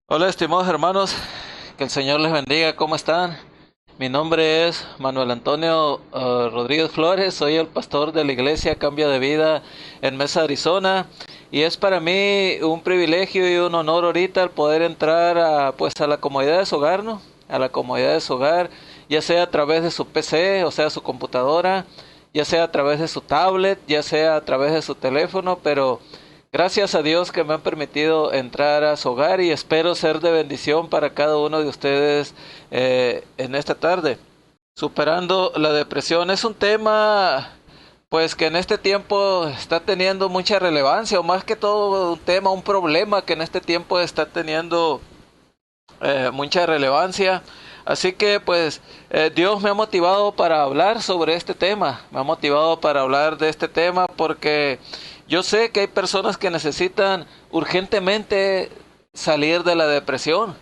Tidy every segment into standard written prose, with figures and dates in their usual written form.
Hola, estimados hermanos, que el Señor les bendiga. ¿Cómo están? Mi nombre es Manuel Antonio Rodríguez Flores, soy el pastor de la iglesia Cambio de Vida en Mesa, Arizona, y es para mí un privilegio y un honor ahorita el poder entrar a la comodidad de su hogar, ¿no? A la comodidad de su hogar, ya sea a través de su PC, o sea, su computadora, ya sea a través de su tablet, ya sea a través de su teléfono, pero gracias a Dios que me han permitido entrar a su hogar y espero ser de bendición para cada uno de ustedes en esta tarde. Superando la depresión es un tema pues que en este tiempo está teniendo mucha relevancia, o más que todo un tema, un problema que en este tiempo está teniendo mucha relevancia. Así que pues Dios me ha motivado para hablar sobre este tema, me ha motivado para hablar de este tema porque yo sé que hay personas que necesitan urgentemente salir de la depresión,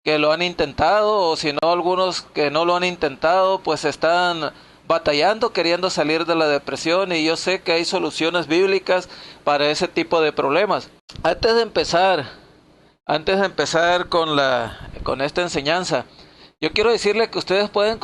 que lo han intentado, o si no algunos que no lo han intentado pues están batallando queriendo salir de la depresión, y yo sé que hay soluciones bíblicas para ese tipo de problemas. Antes de empezar, con esta enseñanza, yo quiero decirle que ustedes pueden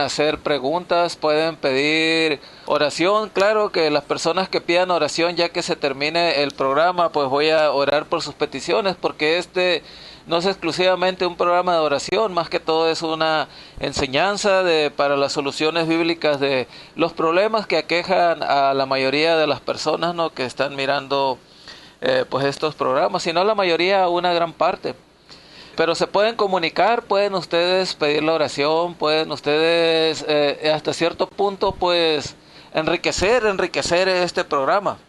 hacer preguntas, pueden pedir oración. Claro que las personas que pidan oración ya que se termine el programa, pues voy a orar por sus peticiones, porque este no es exclusivamente un programa de oración, más que todo es una enseñanza para las soluciones bíblicas de los problemas que aquejan a la mayoría de las personas, ¿no?, que están mirando pues estos programas, si no la mayoría, una gran parte. Pero se pueden comunicar, pueden ustedes pedir la oración, pueden ustedes hasta cierto punto pues enriquecer este programa.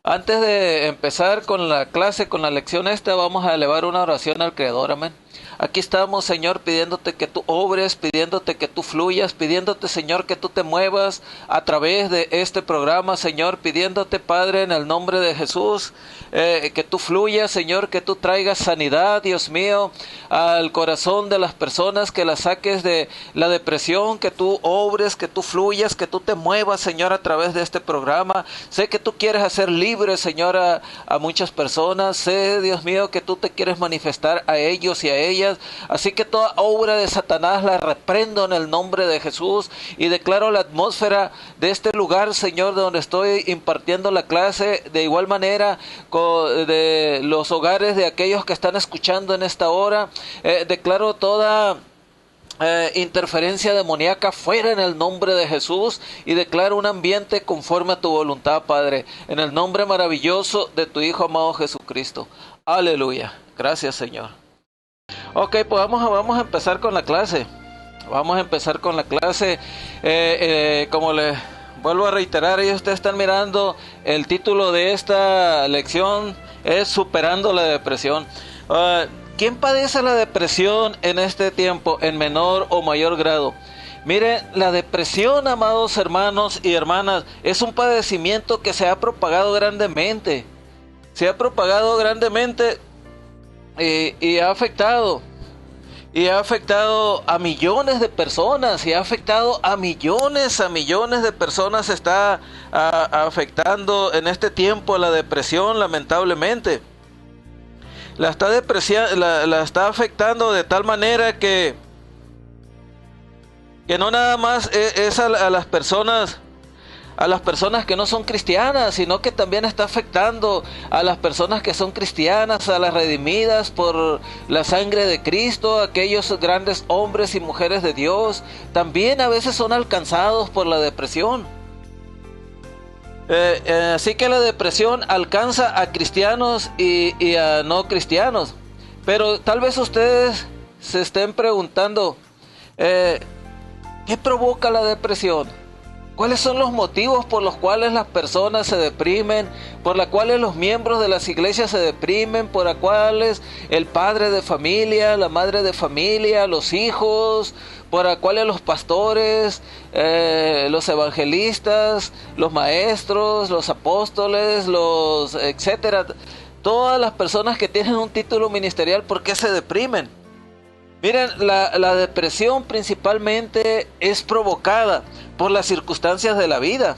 Antes de empezar con la clase, con la lección esta, vamos a elevar una oración al Creador, amén. Aquí estamos, Señor, pidiéndote que tú obres, pidiéndote que tú fluyas, pidiéndote, Señor, que tú te muevas a través de este programa, Señor, pidiéndote, Padre, en el nombre de Jesús, que tú fluyas, Señor, que tú traigas sanidad, Dios mío, al corazón de las personas, que las saques de la depresión, que tú obres, que tú fluyas, que tú te muevas, Señor, a través de este programa. Sé que tú quieres hacer libre, Señor, a muchas personas. Sé, Dios mío, que tú te quieres manifestar a ellos y a ellas. Así que toda obra de Satanás la reprendo en el nombre de Jesús y declaro la atmósfera de este lugar, Señor, donde estoy impartiendo la clase, de igual manera de los hogares de aquellos que están escuchando en esta hora. Declaro toda interferencia demoníaca fuera en el nombre de Jesús, y declaro un ambiente conforme a tu voluntad, Padre, en el nombre maravilloso de tu Hijo amado Jesucristo. Aleluya. Gracias, Señor. Ok, pues vamos a empezar con la clase. Vamos a empezar con la clase. Como les vuelvo a reiterar, ellos ustedes están mirando, el título de esta lección es Superando la depresión. ¿Quién padece la depresión en este tiempo, en menor o mayor grado? Miren, la depresión, amados hermanos y hermanas, es un padecimiento que se ha propagado grandemente. Se ha propagado grandemente y ha afectado a millones de personas, y ha afectado a millones de personas. Está afectando en este tiempo la depresión, lamentablemente. La está afectando de tal manera que no nada más es a las personas que no son cristianas, sino que también está afectando a las personas que son cristianas, a las redimidas por la sangre de Cristo, aquellos grandes hombres y mujeres de Dios. También a veces son alcanzados por la depresión. Así que la depresión alcanza a cristianos y a no cristianos. Pero tal vez ustedes se estén preguntando, ¿qué provoca la depresión? ¿Cuáles son los motivos por los cuales las personas se deprimen? Por los cuales los miembros de las iglesias se deprimen, por los cuales el padre de familia, la madre de familia, los hijos, por los cuales los pastores, los evangelistas, los maestros, los apóstoles, los etcétera. Todas las personas que tienen un título ministerial, ¿por qué se deprimen? Miren, la depresión principalmente es provocada por las circunstancias de la vida,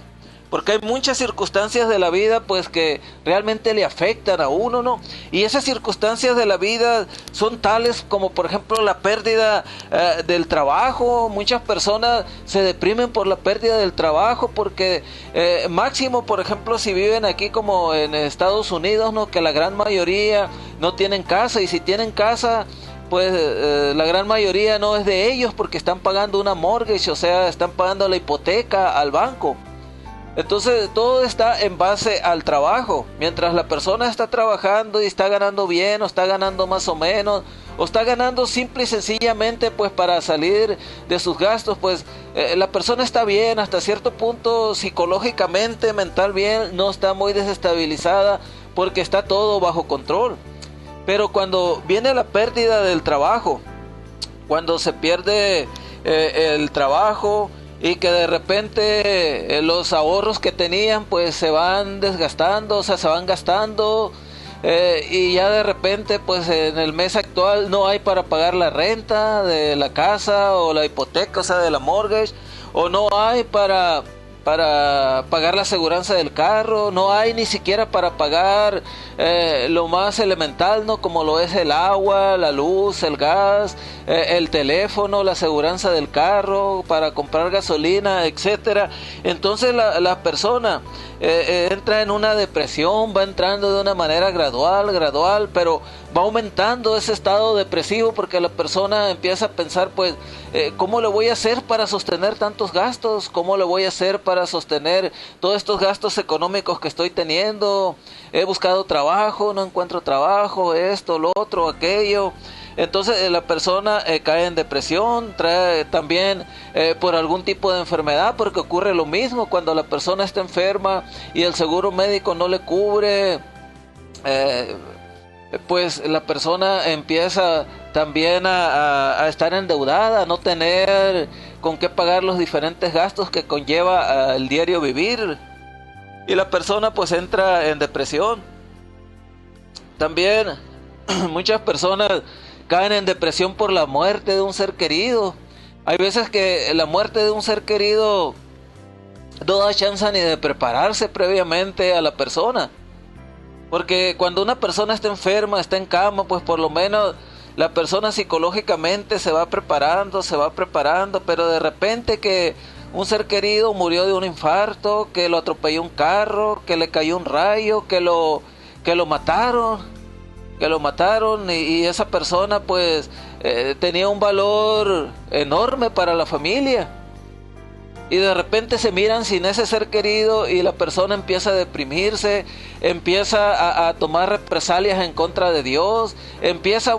Porque hay muchas circunstancias de la vida pues que realmente le afectan a uno, ¿no? Y esas circunstancias de la vida son tales como por ejemplo la pérdida del trabajo. Muchas personas se deprimen por la pérdida del trabajo porque máximo por ejemplo si viven aquí como en Estados Unidos, ¿no? Que la gran mayoría no tienen casa, y si tienen casa pues la gran mayoría no es de ellos porque están pagando una mortgage, o sea, están pagando la hipoteca al banco. Entonces todo está en base al trabajo. Mientras la persona está trabajando y está ganando bien, o está ganando más o menos, o está ganando simple y sencillamente pues para salir de sus gastos, pues la persona está bien hasta cierto punto, psicológicamente, mental bien, no está muy desestabilizada porque está todo bajo control. Pero cuando viene la pérdida del trabajo, cuando se pierde el trabajo, y que de repente los ahorros que tenían pues se van desgastando, o sea, se van gastando, y ya de repente pues en el mes actual no hay para pagar la renta de la casa o la hipoteca, o sea, de la mortgage, o no hay para pagar la aseguranza del carro, no hay ni siquiera para pagar lo más elemental, ¿no? Como lo es el agua, la luz, el gas, el teléfono, la aseguranza del carro, para comprar gasolina, etcétera. Entonces la persona entra en una depresión, va entrando de una manera gradual, pero va aumentando ese estado depresivo porque la persona empieza a pensar pues ¿cómo le voy a hacer para sostener tantos gastos? ¿Cómo le voy a hacer para sostener todos estos gastos económicos que estoy teniendo? He buscado trabajo, no encuentro trabajo, esto, lo otro, aquello. Entonces la persona cae en depresión, trae también por algún tipo de enfermedad, porque ocurre lo mismo cuando la persona está enferma y el seguro médico no le cubre. Pues la persona empieza también a estar endeudada, a no tener con qué pagar los diferentes gastos que conlleva el diario vivir, y la persona pues entra en depresión. También muchas personas caen en depresión por la muerte de un ser querido. Hay veces que la muerte de un ser querido no da chance ni de prepararse previamente a la persona. Porque cuando una persona está enferma, está en cama, pues por lo menos la persona psicológicamente se va preparando, pero de repente que un ser querido murió de un infarto, que lo atropelló un carro, que le cayó un rayo, que lo mataron, y esa persona pues tenía un valor enorme para la familia. Y de repente se miran sin ese ser querido y la persona empieza a deprimirse, empieza a tomar represalias en contra de Dios, empieza,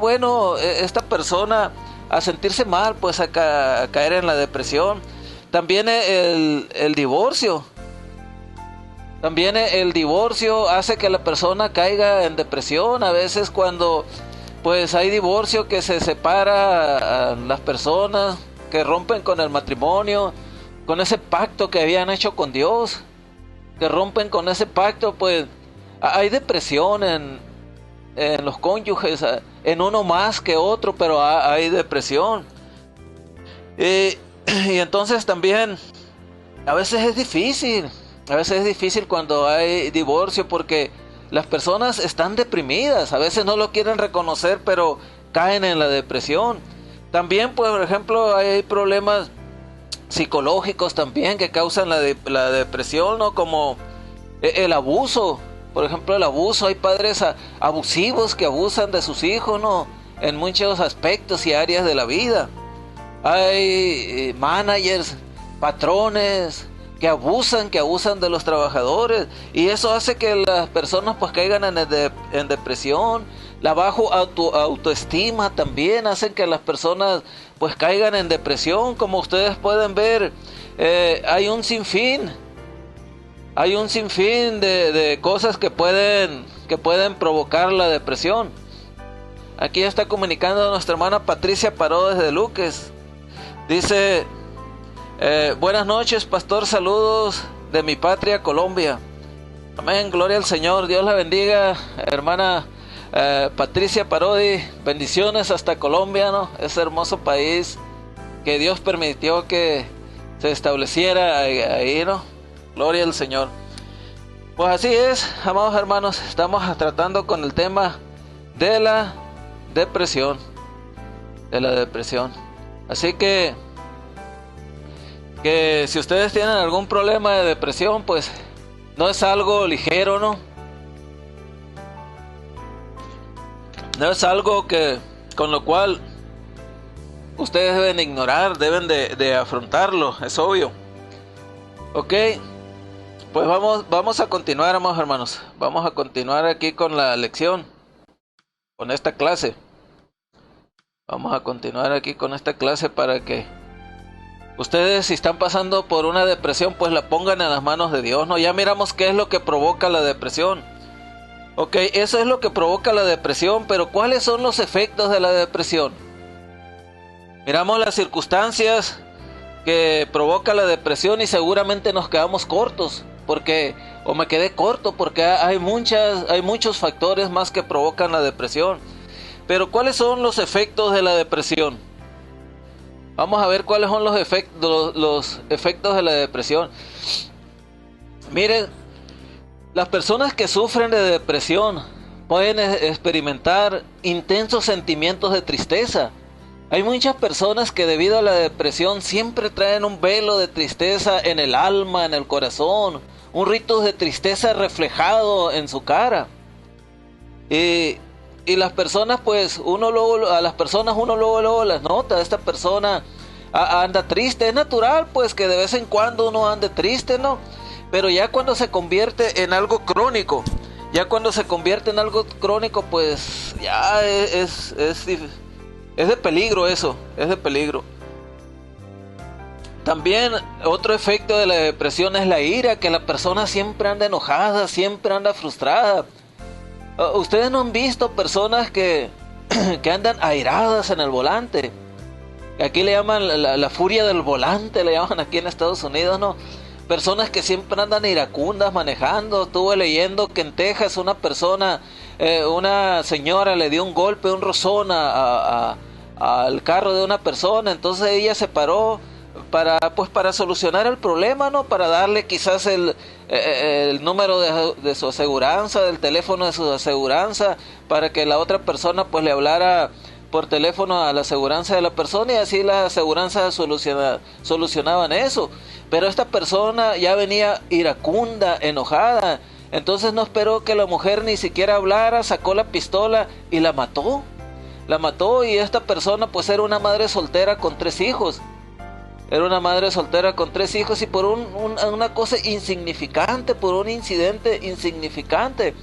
esta persona a sentirse mal, pues a caer en la depresión. También el divorcio. También el divorcio hace que la persona caiga en depresión. A veces cuando pues hay divorcio, que se separa a las personas, que rompen con el matrimonio, con ese pacto que habían hecho con Dios, que rompen con ese pacto, pues hay depresión en los cónyuges, en uno más que otro, pero hay depresión. Y entonces también a veces es difícil cuando hay divorcio, porque las personas están deprimidas, a veces no lo quieren reconocer, pero caen en la depresión. También, por ejemplo, hay problemas psicológicos también que causan la depresión, ¿no? Como el abuso, por ejemplo, el abuso. Hay padres abusivos que abusan de sus hijos, ¿no? En muchos aspectos y áreas de la vida. Hay managers, patrones que abusan de los trabajadores, y eso hace que las personas pues caigan en depresión. La bajo autoestima también hacen que las personas pues caigan en depresión. Como ustedes pueden ver, hay un sinfín de cosas que pueden provocar la depresión. Aquí está comunicando nuestra hermana Patricia Paró desde Luques. Dice: buenas noches, pastor, saludos de mi patria, Colombia. Amén, gloria al Señor, Dios la bendiga, hermana Patricia Parodi, bendiciones hasta Colombia, ¿no? Ese hermoso país que Dios permitió que se estableciera ahí, ¿no? Gloria al Señor. Pues así es, amados hermanos, estamos tratando con el tema de la depresión. Así que si ustedes tienen algún problema de depresión, pues no es algo ligero, ¿no? No es algo con lo cual ustedes deben ignorar, deben de afrontarlo, es obvio. Ok, pues vamos a continuar, amados hermanos. Vamos a continuar aquí con la lección, con esta clase. Vamos a continuar aquí con esta clase para que ustedes, si están pasando por una depresión, pues la pongan en las manos de Dios, ¿no? Ya miramos qué es lo que provoca la depresión. Ok, eso es lo que provoca la depresión, pero ¿cuáles son los efectos de la depresión? Miramos las circunstancias que provoca la depresión y seguramente nos quedamos cortos, o me quedé corto, porque hay muchos factores más que provocan la depresión. Pero ¿cuáles son los efectos de la depresión? Vamos a ver cuáles son los efectos de la depresión. Miren, las personas que sufren de depresión pueden experimentar intensos sentimientos de tristeza. Hay muchas personas que debido a la depresión siempre traen un velo de tristeza en el alma, en el corazón, un rito de tristeza reflejado en su cara. Y las personas, pues, uno luego las nota. Esta persona anda triste. Es natural, pues, que de vez en cuando uno ande triste, ¿no? Pero ya cuando se convierte en algo crónico, pues, ya es de peligro eso, es de peligro. También otro efecto de la depresión es la ira, que la persona siempre anda enojada, siempre anda frustrada. Ustedes no han visto personas que andan airadas en el volante. Aquí le llaman la furia del volante, le llaman aquí en Estados Unidos, ¿no? Personas que siempre andan iracundas manejando. Estuve leyendo que en Texas una señora le dio un golpe, un rozón al carro de una persona. Entonces ella se paró para solucionar el problema, ¿no? Para darle quizás el número de su aseguranza, del teléfono de su aseguranza, para que la otra persona pues le hablara por teléfono a la aseguranza de la persona, y así las aseguranzas solucionaban eso. Pero esta persona ya venía iracunda, enojada. Entonces no esperó que la mujer ni siquiera hablara, sacó la pistola y la mató. Y esta persona pues era una madre soltera con 3 hijos. Y por una cosa insignificante, por un incidente insignificante,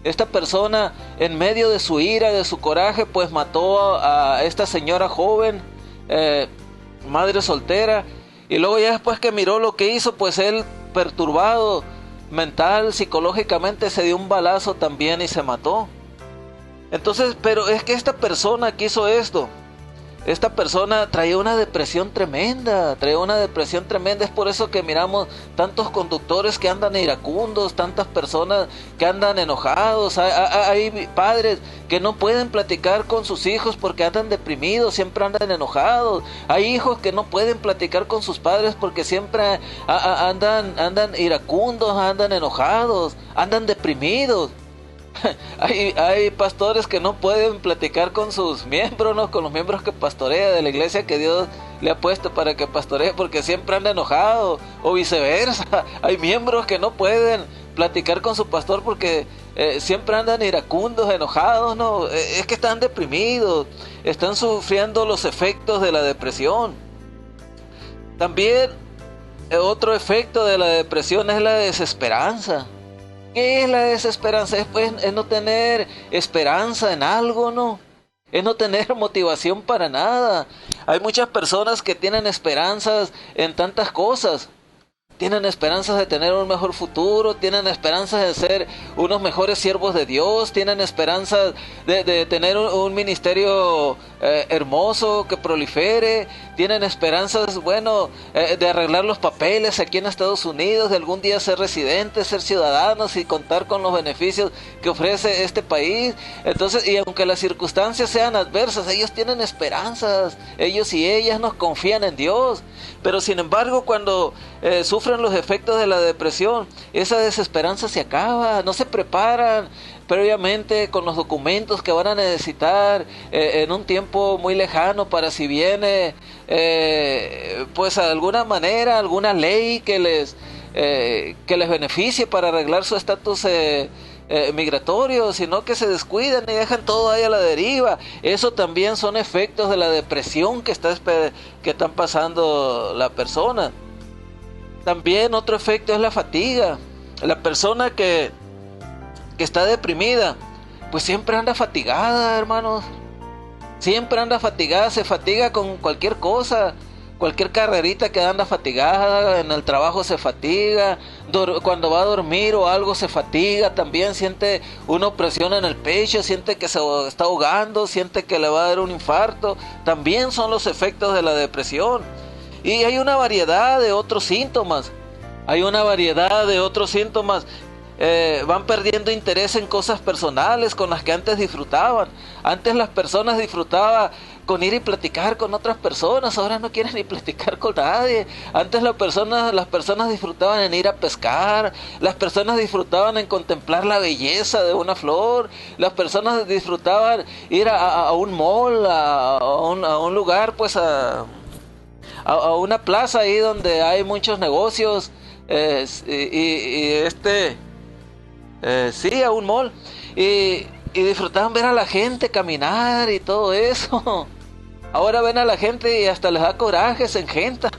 esta persona, en medio de su ira, de su coraje, pues mató a esta señora joven, madre soltera. Y luego ya después que miró lo que hizo, pues él, perturbado mental, psicológicamente, se dio un balazo también y se mató. Entonces, pero es que esta persona que hizo esto, esta persona traía una depresión tremenda. Es por eso que miramos tantos conductores que andan iracundos, tantas personas que andan enojados. Hay padres que no pueden platicar con sus hijos porque andan deprimidos, siempre andan enojados. Hay hijos que no pueden platicar con sus padres porque siempre andan iracundos, andan enojados, andan deprimidos. Hay pastores que no pueden platicar con sus miembros, ¿no? Con los miembros que pastorea de la iglesia que Dios le ha puesto para que pastoree, porque siempre anda enojado, o viceversa. Hay miembros que no pueden platicar con su pastor porque siempre andan iracundos, enojados, ¿no? Es que están deprimidos, están sufriendo los efectos de la depresión. También otro efecto de la depresión es la desesperanza. ¿Qué es la desesperanza? Es no tener esperanza en algo, ¿no? Es no tener motivación para nada. Hay muchas personas que tienen esperanzas en tantas cosas. Tienen esperanzas de tener un mejor futuro, tienen esperanzas de ser unos mejores siervos de Dios, tienen esperanzas de tener un ministerio hermoso que prolifere, tienen esperanzas, de arreglar los papeles aquí en Estados Unidos, de algún día ser residentes, ser ciudadanos y contar con los beneficios que ofrece este país. Entonces, y aunque las circunstancias sean adversas, ellos tienen esperanzas, ellos y ellas nos confían en Dios. Pero sin embargo, cuando sufren sufren los efectos de la depresión, esa desesperanza se acaba, no se preparan previamente con los documentos que van a necesitar en un tiempo muy lejano para si viene pues de alguna manera alguna ley que les beneficie para arreglar su estatus migratorio, sino que se descuidan y dejan todo ahí a la deriva. Eso también son efectos de la depresión que están pasando la persona. También otro efecto es la fatiga. La persona que está deprimida, pues siempre anda fatigada, hermanos. Siempre anda fatigada, se fatiga con cualquier cosa. Cualquier carrerita que anda fatigada, en el trabajo se fatiga, cuando va a dormir o algo se fatiga, también siente una opresión en el pecho, siente que se está ahogando, siente que le va a dar un infarto. También son los efectos de la depresión. Y hay una variedad de otros síntomas. Van perdiendo interés en cosas personales con las que antes disfrutaban. Antes las personas disfrutaban con ir y platicar con otras personas, ahora no quieren ni platicar con nadie. Antes las personas disfrutaban en ir a pescar, las personas disfrutaban en contemplar la belleza de una flor, las personas disfrutaban ir a un mall, a un lugar, pues a una plaza ahí donde hay muchos negocios, a un mall, y disfrutaban ver a la gente caminar y todo eso. Ahora ven a la gente y hasta les da coraje, se engentan.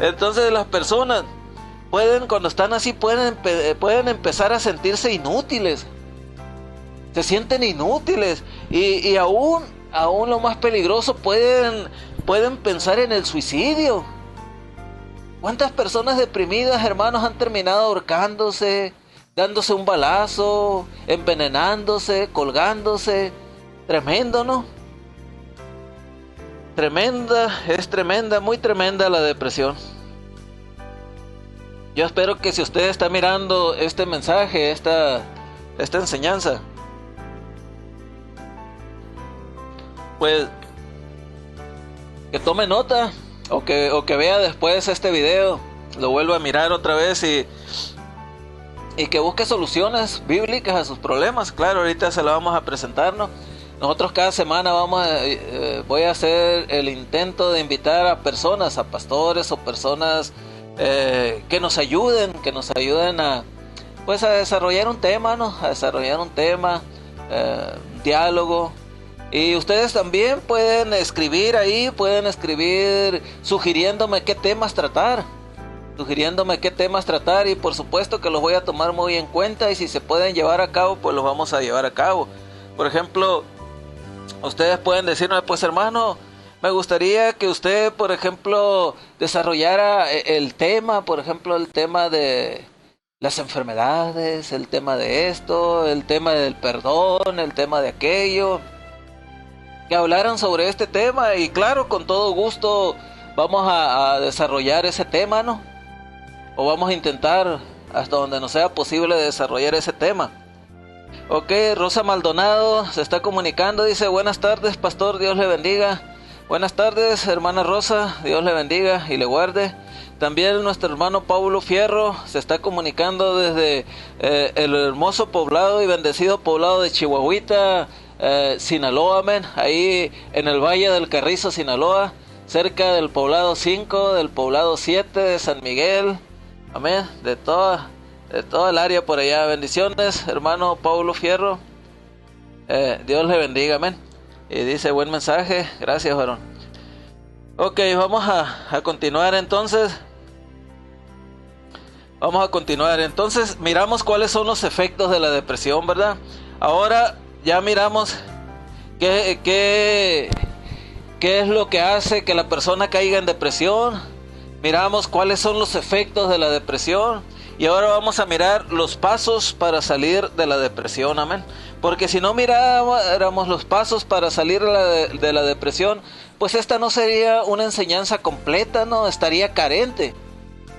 Entonces las personas cuando están así, pueden empezar a sentirse inútiles. Se sienten inútiles y aún lo más peligroso, pueden pensar en el suicidio. ¿Cuántas personas deprimidas, hermanos, han terminado ahorcándose, dándose un balazo, envenenándose, colgándose? Tremendo, ¿no? Muy tremenda la depresión. Yo espero que si usted está mirando este mensaje, esta enseñanza, pues que tome nota o que vea después este video, lo vuelva a mirar otra vez y que busque soluciones bíblicas a sus problemas. Claro, ahorita se la vamos a presentar, ¿no? Nosotros cada semana voy a hacer el intento de invitar a personas, a pastores o personas que nos ayuden a desarrollar un tema, ¿no? A desarrollar un tema, diálogo. Y ustedes también pueden escribir sugiriéndome qué temas tratar, y por supuesto que los voy a tomar muy en cuenta, y si se pueden llevar a cabo, pues los vamos a llevar a cabo. Por ejemplo, ustedes pueden decirme, pues hermano, me gustaría que usted, por ejemplo, desarrollara el tema de las enfermedades, el tema de esto, el tema del perdón, el tema de aquello, que hablaran sobre este tema, y claro, con todo gusto vamos a desarrollar ese tema, ¿no? O vamos a intentar hasta donde nos sea posible desarrollar ese tema. Ok, Rosa Maldonado se está comunicando, dice: buenas tardes, pastor, Dios le bendiga. Buenas tardes, hermana Rosa, Dios le bendiga y le guarde. También nuestro hermano Paulo Fierro se está comunicando desde el hermoso poblado y bendecido poblado de Chihuahuita, Sinaloa, amén. Ahí en el Valle del Carrizo, Sinaloa, cerca del poblado 5, del poblado 7 de San Miguel, amén, de toda el área por allá. Bendiciones, hermano Paulo Fierro, Dios le bendiga, amén. Y dice: buen mensaje, gracias, varón. Ok, vamos a continuar entonces. Entonces miramos cuáles son los efectos de la depresión, ¿verdad? Ahora ya miramos qué es lo que hace que la persona caiga en depresión. Miramos cuáles son los efectos de la depresión. Y ahora vamos a mirar los pasos para salir de la depresión, amén. Porque si no miráramos los pasos para salir de la depresión, pues esta no sería una enseñanza completa, ¿no? Estaría carente.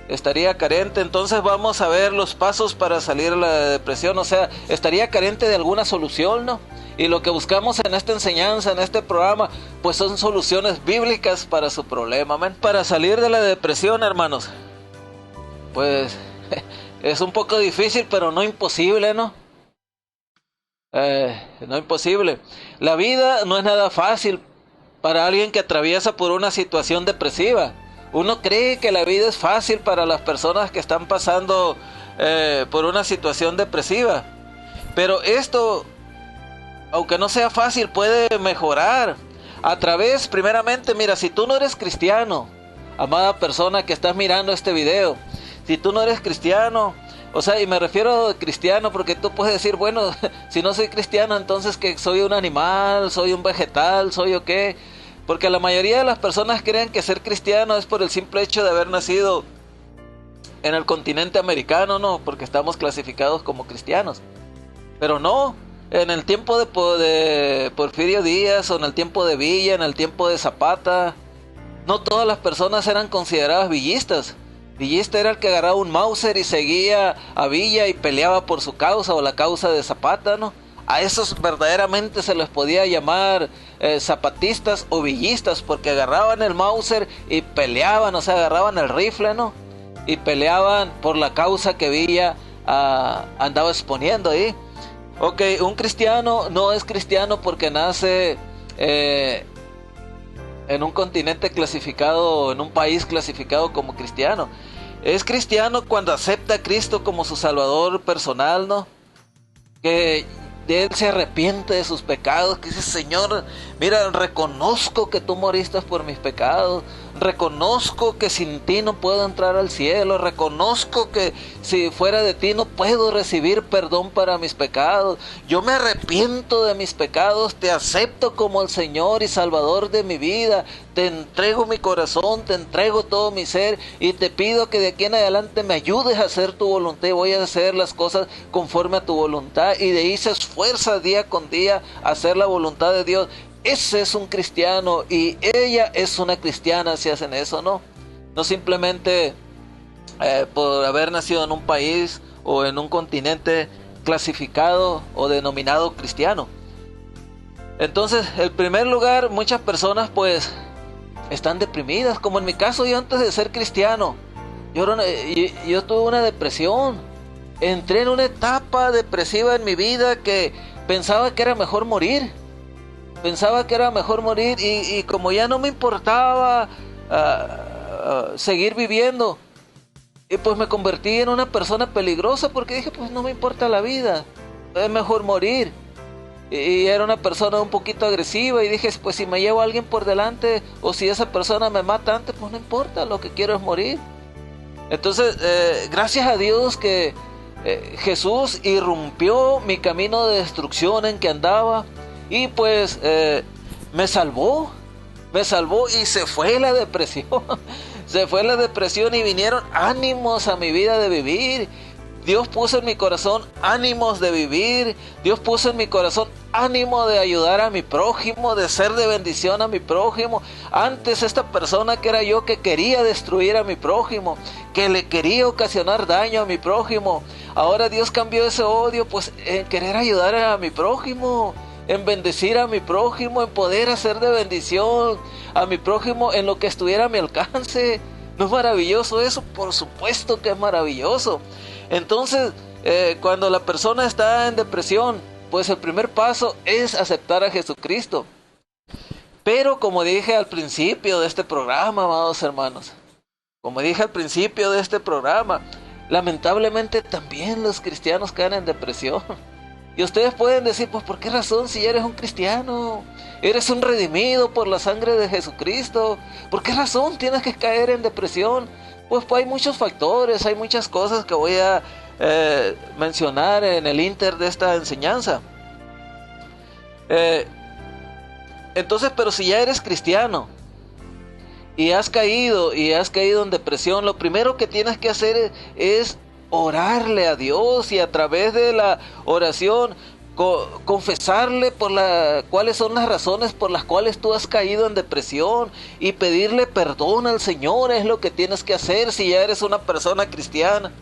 Entonces vamos a ver los pasos para salir de la depresión, o sea, estaría carente de alguna solución, ¿no? Y lo que buscamos en esta enseñanza, en este programa, pues son soluciones bíblicas para su problema, amén. Para salir de la depresión, hermanos, pues es un poco difícil, pero no imposible, ¿no? No imposible. La vida no es nada fácil para alguien que atraviesa por una situación depresiva. Uno cree que la vida es fácil para las personas que están pasando por una situación depresiva. Pero esto, aunque no sea fácil, puede mejorar a través, primeramente, mira, si tú no eres cristiano, amada persona que estás mirando este video, si tú no eres cristiano, o sea, y me refiero a cristiano porque tú puedes decir, bueno, si no soy cristiano, entonces que soy un animal, soy un vegetal, soy o qué. Porque la mayoría de las personas creen que ser cristiano es por el simple hecho de haber nacido en el continente americano, ¿no? Porque estamos clasificados como cristianos. Pero no, en el tiempo de Porfirio Díaz, o en el tiempo de Villa, en el tiempo de Zapata, no todas las personas eran consideradas villistas. Villista era el que agarraba un Mauser y seguía a Villa y peleaba por su causa o la causa de Zapata, ¿no? A esos verdaderamente se les podía llamar zapatistas o villistas, porque agarraban el Mauser y peleaban, o sea, agarraban el rifle, ¿no? Y peleaban por la causa que Villa andaba exponiendo ahí. Ok, un cristiano no es cristiano porque nace en un continente clasificado, en un país clasificado como cristiano. Es cristiano cuando acepta a Cristo como su salvador personal, ¿no? Que él se arrepiente de sus pecados, que dice, Señor, mira, reconozco que tú moriste por mis pecados, reconozco que sin ti no puedo entrar al cielo, reconozco que si fuera de ti no puedo recibir perdón para mis pecados, yo me arrepiento de mis pecados, te acepto como el Señor y Salvador de mi vida, te entrego mi corazón, te entrego todo mi ser y te pido que de aquí en adelante me ayudes a hacer tu voluntad y voy a hacer las cosas conforme a tu voluntad, y de ahí se esfuerza día con día a hacer la voluntad de Dios. Ese es un cristiano y ella es una cristiana si hacen eso, ¿no? No simplemente por haber nacido en un país o en un continente clasificado o denominado cristiano. Entonces, en primer lugar, muchas personas pues están deprimidas, como en mi caso. Yo antes de ser cristiano, yo tuve una depresión, entré en una etapa depresiva en mi vida que pensaba que era mejor morir. Y como ya no me importaba seguir viviendo, y pues me convertí en una persona peligrosa porque dije, pues no me importa la vida, es mejor morir. Y era una persona un poquito agresiva y dije, pues si me llevo a alguien por delante o si esa persona me mata antes, pues no importa, lo que quiero es morir. Entonces, gracias a Dios que Jesús irrumpió mi camino de destrucción en que andaba y pues me salvó y se fue la depresión. Se fue la depresión y vinieron ánimos a mi vida de vivir. Dios puso en mi corazón ánimos de vivir. Dios puso en mi corazón ánimo de ayudar a mi prójimo, de ser de bendición a mi prójimo. Antes esta persona que era yo, que quería destruir a mi prójimo, que le quería ocasionar daño a mi prójimo, ahora Dios cambió ese odio pues en querer ayudar a mi prójimo, en bendecir a mi prójimo, en poder hacer de bendición a mi prójimo en lo que estuviera a mi alcance. ¿No es maravilloso eso? Por supuesto que es maravilloso. Entonces, cuando la persona está en depresión, pues el primer paso es aceptar a Jesucristo. Pero como dije al principio de este programa, amados hermanos, lamentablemente también los cristianos caen en depresión. Y ustedes pueden decir, pues ¿por qué razón si ya eres un cristiano? Eres un redimido por la sangre de Jesucristo. ¿Por qué razón tienes que caer en depresión? Pues hay muchos factores, hay muchas cosas que voy a mencionar en el inter de esta enseñanza. Entonces, pero si ya eres cristiano y has caído en depresión, lo primero que tienes que hacer es orarle a Dios y a través de la oración confesarle cuáles son las razones por las cuales tú has caído en depresión y pedirle perdón al Señor. Es lo que tienes que hacer si ya eres una persona cristiana,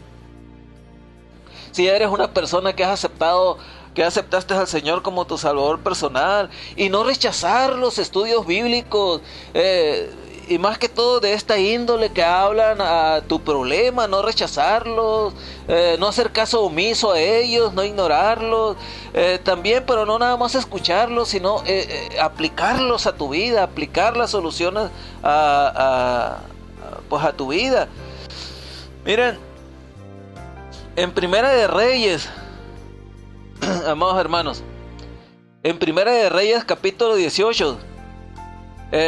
si ya eres una persona que aceptaste al Señor como tu Salvador personal, y no rechazar los estudios bíblicos y más que todo de esta índole que hablan a tu problema, no rechazarlos, no hacer caso omiso a ellos, no ignorarlos, también, pero no nada más escucharlos, sino aplicarlos a tu vida, aplicar las soluciones pues a tu vida. Miren, en Primera de Reyes, amados hermanos, en Primera de Reyes capítulo 18,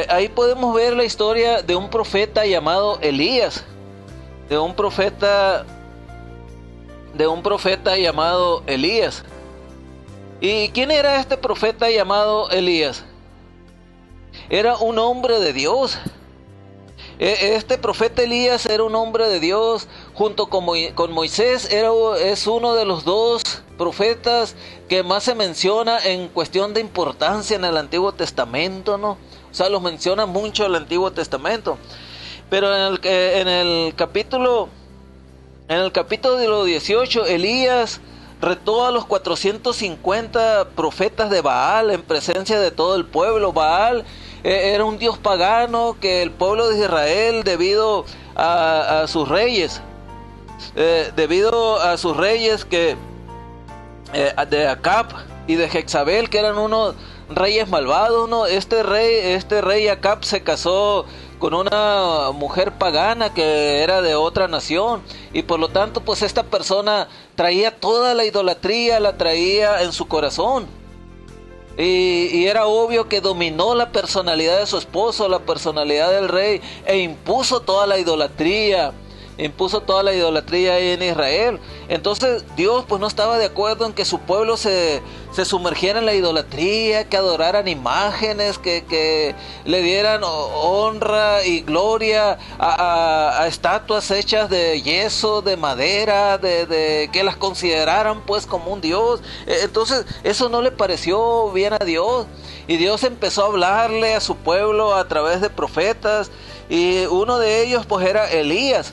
ahí podemos ver la historia de un profeta llamado Elías, de un profeta llamado Elías. ¿Y quién era este profeta llamado Elías? Era un hombre de Dios. Este profeta Elías era un hombre de Dios, junto con Moisés, es uno de los dos profetas que más se menciona en cuestión de importancia en el Antiguo Testamento, ¿no? O sea, los menciona mucho el Antiguo Testamento. Pero en el capítulo 18, Elías retó a los 450 profetas de Baal en presencia de todo el pueblo. Baal era un dios pagano que el pueblo de Israel, debido a sus reyes, que de Acab y de Jezabel, que eran unos reyes malvados, ¿no? Este rey Acab se casó con una mujer pagana que era de otra nación, y por lo tanto pues esta persona traía toda la idolatría, la traía en su corazón, y era obvio que dominó la personalidad de su esposo, la personalidad del rey, e impuso toda la idolatría ahí en Israel. Entonces Dios pues no estaba de acuerdo en que su pueblo se sumergiera en la idolatría, que adoraran imágenes, que le dieran honra y gloria a estatuas hechas de yeso, de madera, de que las consideraran pues como un dios. Entonces eso no le pareció bien a Dios, y Dios empezó a hablarle a su pueblo a través de profetas, y uno de ellos pues era Elías.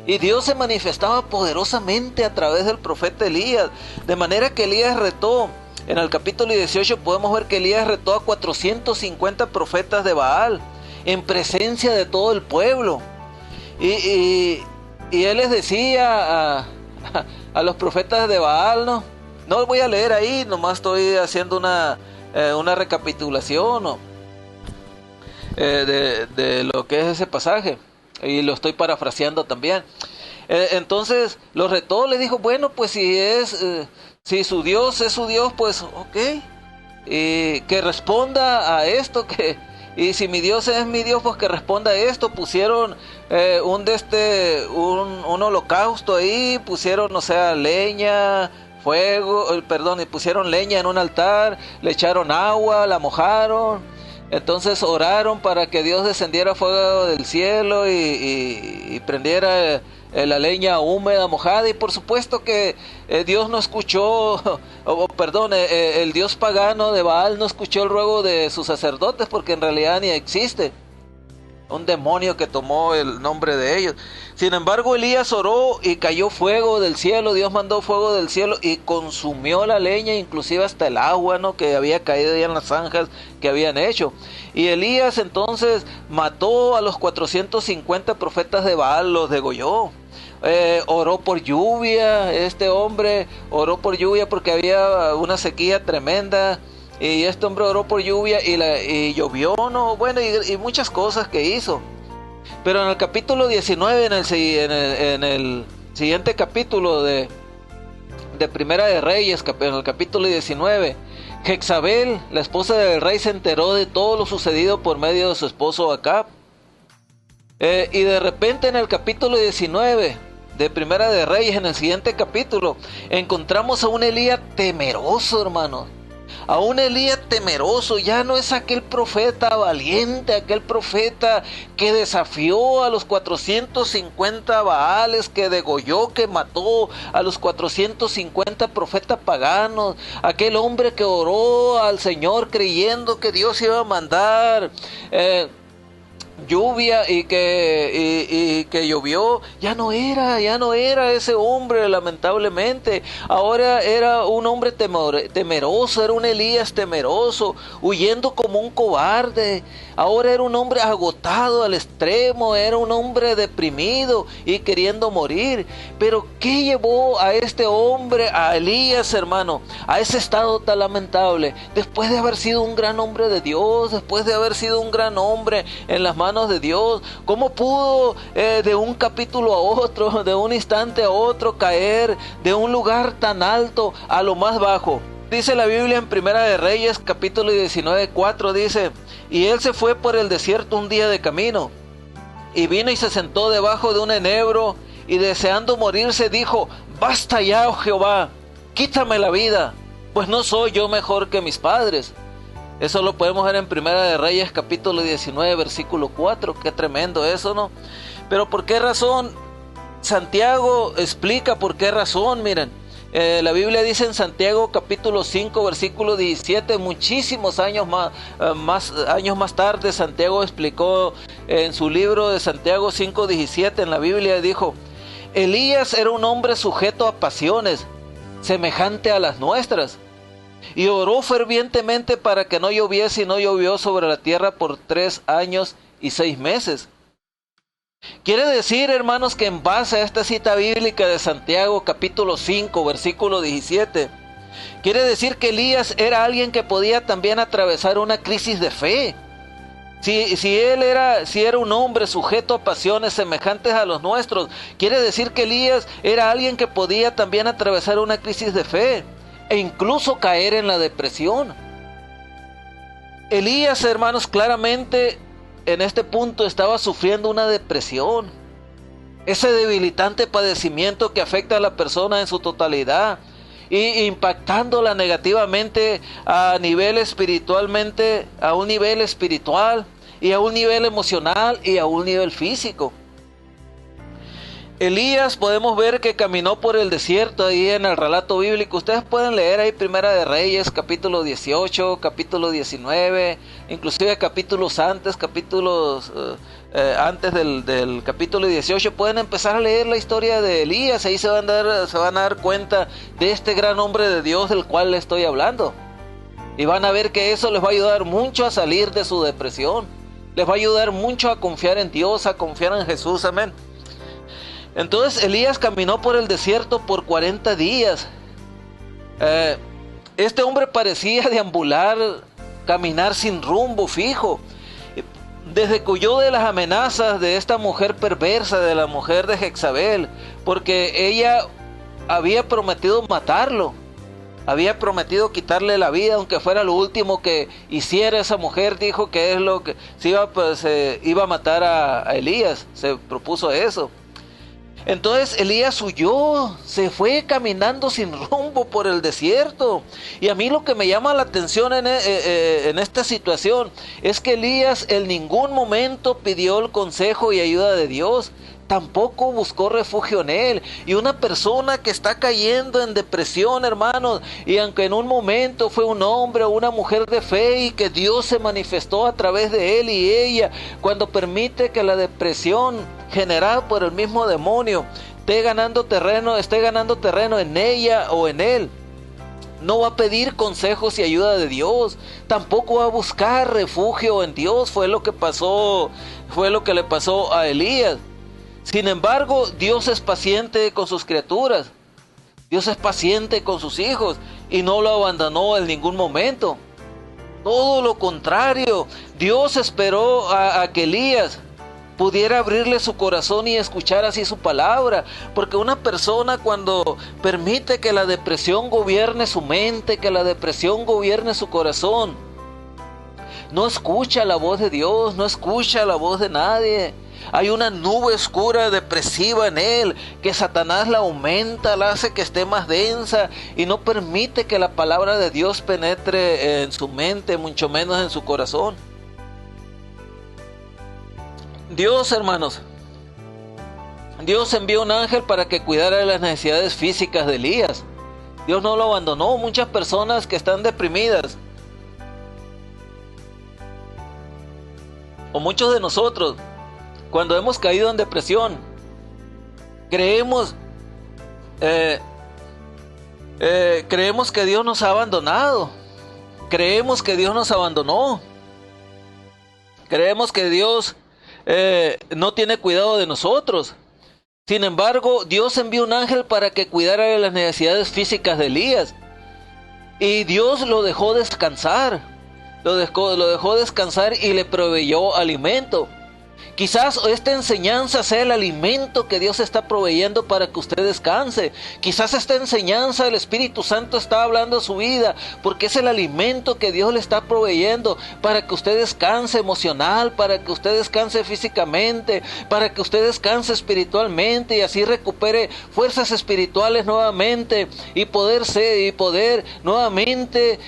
Y Dios se manifestaba poderosamente a través del profeta Elías, de manera que Elías retó. En el capítulo 18 podemos ver que Elías retó a 450 profetas de Baal en presencia de todo el pueblo. Y él les decía a los profetas de Baal, no voy a leer ahí, nomás estoy haciendo una recapitulación, ¿no? De lo que es ese pasaje, y lo estoy parafraseando también. Entonces los retó, le dijo, bueno, pues si su Dios es su Dios, pues ok, que responda a esto, y si mi Dios es mi Dios, pues que responda a esto. Pusieron un holocausto ahí, pusieron, o sea, leña, y pusieron leña en un altar, le echaron agua, la mojaron. Entonces oraron para que Dios descendiera fuego del cielo y prendiera la leña húmeda, mojada, y por supuesto que Dios no escuchó, el Dios pagano de Baal no escuchó el ruego de sus sacerdotes, porque en realidad ni existe un demonio que tomó el nombre de ellos. Sin embargo, Elías oró y cayó fuego del cielo. Dios mandó fuego del cielo y consumió la leña, inclusive hasta el agua, ¿no?, que había caído ya en las zanjas que habían hecho. Y Elías entonces mató a los 450 profetas de Baal, los degolló. Oró por lluvia. Este hombre oró por lluvia porque había una sequía tremenda, y este hombre oró por lluvia y llovió, ¿no? Bueno, y muchas cosas que hizo. Pero en el capítulo 19, en el siguiente capítulo de Primera de Reyes, en el capítulo 19, Jezabel, la esposa del rey, se enteró de todo lo sucedido por medio de su esposo Acab. Y de repente en el capítulo 19 de Primera de Reyes, en el siguiente capítulo, encontramos a un Elías temeroso, hermano. A un Elías temeroso. Ya no es aquel profeta valiente, aquel profeta que desafió a los 450 Baales, que degolló, que mató a los 450 profetas paganos. Aquel hombre que oró al Señor creyendo que Dios iba a mandar lluvia y que llovió, ya no era ese hombre, lamentablemente. Ahora era un hombre temeroso, era un Elías temeroso, huyendo como un cobarde. Ahora era un hombre agotado al extremo, era un hombre deprimido y queriendo morir. Pero ¿qué llevó a este hombre, a Elías, hermano, a ese estado tan lamentable? Después de haber sido un gran hombre de Dios, después de haber sido un gran hombre en las manos de Dios, ¿cómo pudo de un capítulo a otro, de un instante a otro, caer de un lugar tan alto a lo más bajo? Dice la Biblia en Primera de Reyes, capítulo 19:4, dice: y él se fue por el desierto un día de camino, y vino y se sentó debajo de un enebro, y deseando morirse dijo: basta ya, oh Jehová, quítame la vida, pues no soy yo mejor que mis padres. Eso lo podemos ver en Primera de Reyes, capítulo 19, versículo 4. Qué tremendo eso, ¿no? Pero ¿por qué razón? Santiago explica por qué razón, miren. La Biblia dice en Santiago capítulo 5 versículo 17, muchísimos años más tarde, Santiago explicó en su libro de Santiago 5:17 en la Biblia, dijo: Elías era un hombre sujeto a pasiones, semejante a las nuestras, y oró fervientemente para que no lloviese, y no llovió sobre la tierra por 3 años y 6 meses. Quiere decir, hermanos, que en base a esta cita bíblica de Santiago capítulo 5 versículo 17, quiere decir que Elías era alguien que podía también atravesar una crisis de fe. Si era un hombre sujeto a pasiones semejantes a los nuestros, quiere decir que Elías era alguien que podía también atravesar una crisis de fe e incluso caer en la depresión. Elías, hermanos, claramente en este punto estaba sufriendo una depresión, ese debilitante padecimiento que afecta a la persona en su totalidad y impactándola negativamente a un nivel espiritual y a un nivel emocional y a un nivel físico. Elías podemos ver que caminó por el desierto ahí en el relato bíblico. Ustedes pueden leer ahí Primera de Reyes, capítulo 18, capítulo 19, inclusive capítulos antes del capítulo 18. Pueden empezar a leer la historia de Elías. Ahí se van a dar cuenta de este gran hombre de Dios del cual les estoy hablando. Y van a ver que eso les va a ayudar mucho a salir de su depresión. Les va a ayudar mucho a confiar en Dios, a confiar en Jesús. Amén. Entonces Elías caminó por el desierto por 40 días. Este hombre parecía deambular, caminar sin rumbo fijo. Desde que huyó de las amenazas de esta mujer perversa, de la mujer de Jezabel, porque ella había prometido matarlo, había prometido quitarle la vida, aunque fuera lo último que hiciera esa mujer. Dijo que es lo que iba a matar a Elías, se propuso eso. Entonces Elías huyó, se fue caminando sin rumbo por el desierto. Y a mí lo que me llama la atención en esta situación es que Elías en ningún momento pidió el consejo y ayuda de Dios. Tampoco buscó refugio en él. Y una persona que está cayendo en depresión, hermanos, y aunque en un momento fue un hombre o una mujer de fe y que Dios se manifestó a través de él y ella, cuando permite que la depresión generada por el mismo demonio esté ganando terreno en ella o en él, no va a pedir consejos y ayuda de Dios, tampoco va a buscar refugio en Dios. Fue lo que le pasó a Elías. Sin embargo, Dios es paciente con sus criaturas, Dios es paciente con sus hijos y no lo abandonó en ningún momento. Todo lo contrario, Dios esperó a que Elías pudiera abrirle su corazón y escuchar así su palabra, porque una persona cuando permite que la depresión gobierne su mente, que la depresión gobierne su corazón, no escucha la voz de Dios, no escucha la voz de nadie. Hay una nube oscura depresiva en él, que Satanás la aumenta, la hace que esté más densa y no permite que la palabra de Dios penetre en su mente, mucho menos en su corazón. Dios, hermanos, Dios envió un ángel para que cuidara de las necesidades físicas de Elías. Dios no lo abandonó. Muchas personas que están deprimidas o muchos de nosotros, cuando hemos caído en depresión, creemos que Dios nos ha abandonado. Creemos que Dios nos abandonó. Creemos que Dios no tiene cuidado de nosotros. Sin embargo, Dios envió un ángel para que cuidara de las necesidades físicas de Elías. Y Dios lo dejó descansar. Lo dejó descansar y le proveyó alimento. Quizás esta enseñanza sea el alimento que Dios está proveyendo para que usted descanse. Quizás esta enseñanza el Espíritu Santo está hablando a su vida, porque es el alimento que Dios le está proveyendo para que usted descanse emocional, para que usted descanse físicamente, para que usted descanse espiritualmente y así recupere fuerzas espirituales nuevamente y poder nuevamente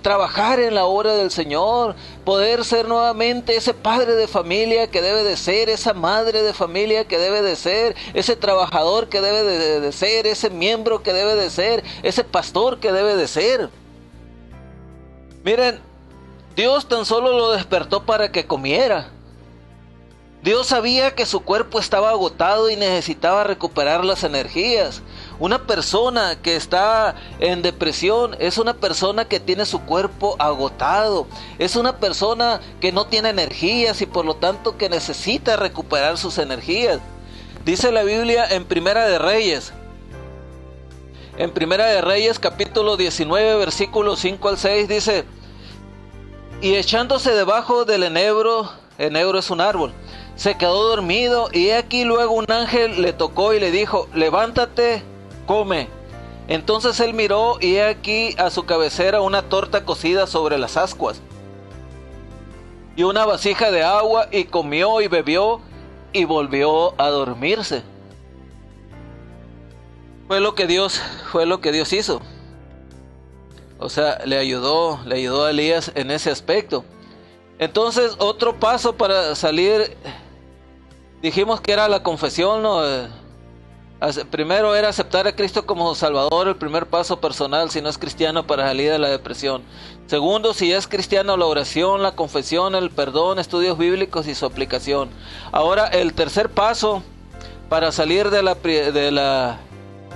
trabajar en la obra del Señor, poder ser nuevamente ese padre de familia que debe de ser, esa madre de familia que debe de ser, ese trabajador que debe de ser, ese miembro que debe de ser, ese pastor que debe de ser. Miren, Dios tan solo lo despertó para que comiera. Dios sabía que su cuerpo estaba agotado y necesitaba recuperar las energías. Una persona que está en depresión es una persona que tiene su cuerpo agotado. Es una persona que no tiene energías y por lo tanto que necesita recuperar sus energías. Dice la Biblia en Primera de Reyes. En Primera de Reyes capítulo 19 versículos 5 al 6 dice: y echándose debajo del enebro es un árbol, se quedó dormido, y he aquí luego un ángel le tocó y le dijo: levántate, come. Entonces él miró, y he aquí a su cabecera una torta cocida sobre las ascuas, y una vasija de agua, y comió y bebió, y volvió a dormirse. Fue lo que Dios hizo. O sea, le ayudó a Elías en ese aspecto. Entonces, otro paso para salir, dijimos que era la confesión, ¿no? Primero era aceptar a Cristo como Salvador, el primer paso personal, si no es cristiano, para salir de la depresión. Segundo, si es cristiano, la oración, la confesión, el perdón, estudios bíblicos y su aplicación. Ahora, el tercer paso para salir de la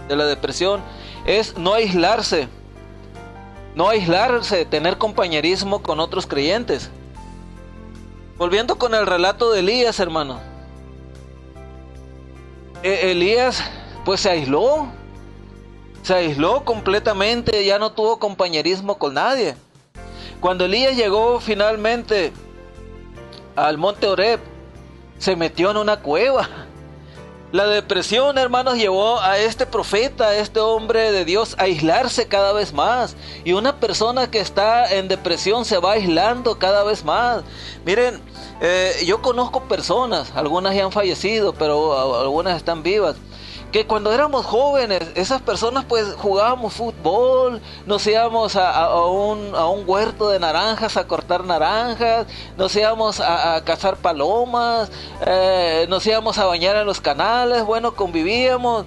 depresión es no aislarse, tener compañerismo con otros creyentes. Volviendo con el relato de Elías, hermano. Elías pues se aisló completamente, ya no tuvo compañerismo con nadie. Cuando Elías llegó finalmente al monte Horeb, se metió en una cueva. La depresión, hermanos, llevó a este profeta, a este hombre de Dios, a aislarse cada vez más. Y una persona que está en depresión se va aislando cada vez más. Miren, yo conozco personas, algunas ya han fallecido, pero algunas están vivas, que cuando éramos jóvenes, esas personas pues jugábamos fútbol, nos íbamos a un huerto de naranjas a cortar naranjas, nos íbamos a cazar palomas, nos íbamos a bañar en los canales, bueno, convivíamos.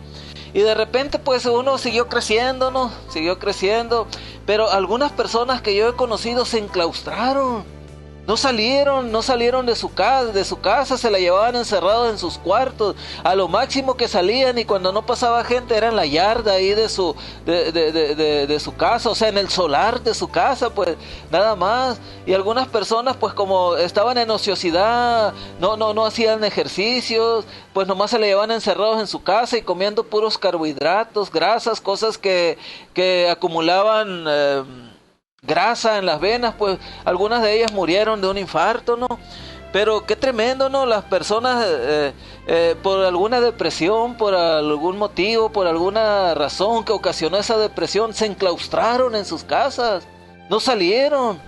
Y de repente pues uno siguió creciendo, ¿no? Siguió creciendo, pero algunas personas que yo he conocido se enclaustraron. No salieron de su casa, se la llevaban encerrados en sus cuartos. A lo máximo que salían, y cuando no pasaba gente, era en la yarda ahí de su casa, o sea, en el solar de su casa, pues nada más. Y algunas personas, pues como estaban en ociosidad, no hacían ejercicios, pues nomás se la llevaban encerrados en su casa y comiendo puros carbohidratos, grasas, cosas que acumulaban grasa en las venas, pues algunas de ellas murieron de un infarto, ¿no? Pero qué tremendo, ¿no? Las personas por alguna depresión, por algún motivo, por alguna razón que ocasionó esa depresión, se enclaustraron en sus casas, no salieron.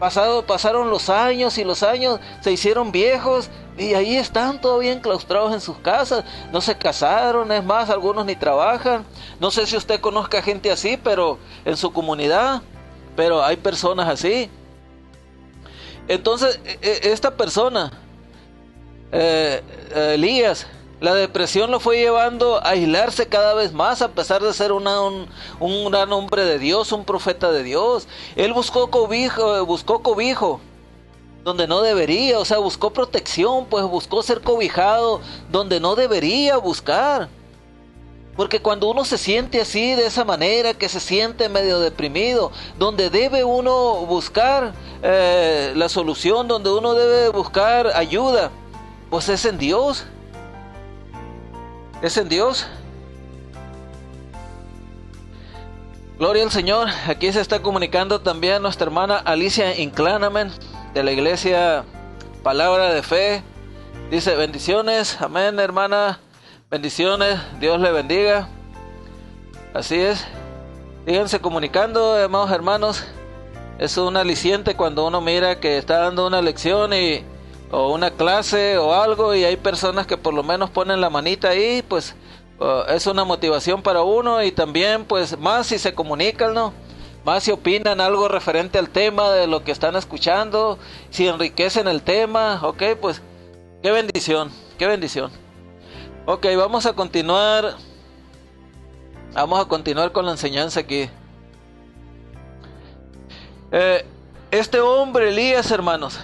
Pasaron los años y los años, se hicieron viejos y ahí están todavía enclaustrados en sus casas, no se casaron, es más, algunos ni trabajan. No sé si usted conozca gente así, pero en su comunidad, pero hay personas así. Entonces, esta persona, Elías, la depresión lo fue llevando a aislarse cada vez más, a pesar de ser un gran hombre de Dios, un profeta de Dios. Él buscó cobijo donde no debería, o sea, buscó protección, pues buscó ser cobijado donde no debería buscar. Porque cuando uno se siente así, de esa manera, que se siente medio deprimido, donde debe uno buscar la solución, donde uno debe buscar ayuda, pues es en Dios. Es en Dios. Gloria al Señor. Aquí se está comunicando también nuestra hermana Alicia Inclanamen, de la iglesia Palabra de Fe. Dice: bendiciones, amén, hermana, bendiciones, Dios le bendiga. Así es, síganse comunicando, amados hermanos. Es un aliciente cuando uno mira que está dando una lección o una clase o algo, y hay personas que por lo menos ponen la manita ahí, pues es una motivación para uno. Y también pues más si se comunican, ¿no? Más si opinan algo referente al tema de lo que están escuchando, si enriquecen el tema, ok, pues qué bendición, qué bendición. Ok, vamos a continuar con la enseñanza aquí. Este hombre Elías, hermanos,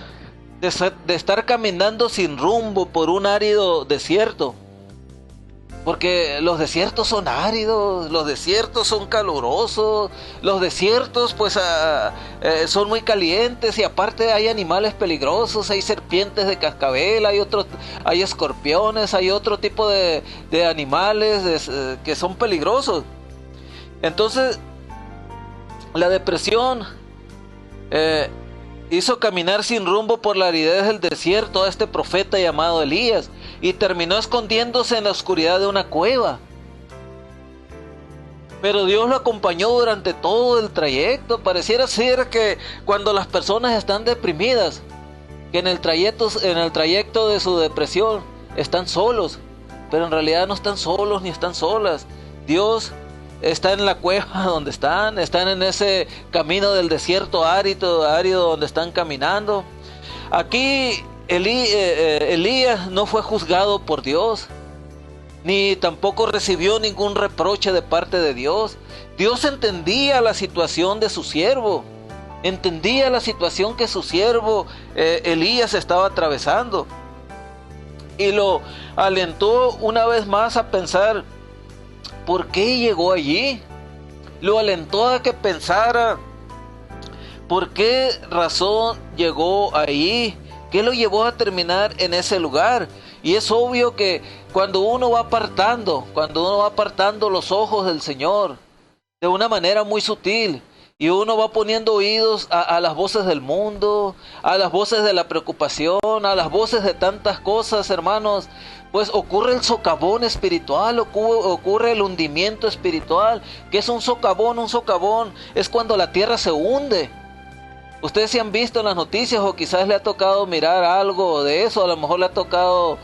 de estar caminando sin rumbo por un árido desierto, porque los desiertos son áridos, los desiertos son calurosos, los desiertos pues son muy calientes, y aparte hay animales peligrosos, hay serpientes de cascabel, hay escorpiones, hay otro tipo de animales que son peligrosos. Entonces la depresión hizo caminar sin rumbo por la aridez del desierto a este profeta llamado Elías, y terminó escondiéndose en la oscuridad de una cueva. Pero Dios lo acompañó durante todo el trayecto. Pareciera ser que cuando las personas están deprimidas, que en el trayecto de su depresión están solos, pero en realidad no están solos ni están solas. Dios está en la cueva donde están en ese camino del desierto árido donde están caminando. Aquí Elías no fue juzgado por Dios, ni tampoco recibió ningún reproche de parte de Dios. Dios entendía la situación de su siervo, entendía la situación que su siervo Elías estaba atravesando, y lo alentó una vez más a pensar por qué llegó allí. Lo alentó a que pensara por qué razón llegó allí, qué lo llevó a terminar en ese lugar. Y es obvio que cuando uno va apartando los ojos del Señor de una manera muy sutil, y uno va poniendo oídos a las voces del mundo, a las voces de la preocupación, a las voces de tantas cosas, hermanos, pues ocurre el socavón espiritual, ocurre el hundimiento espiritual. ¿Qué es un socavón? Un socavón es cuando la tierra se hunde. Ustedes se han visto en las noticias, o quizás le ha tocado mirar algo de eso, a lo mejor le ha tocado,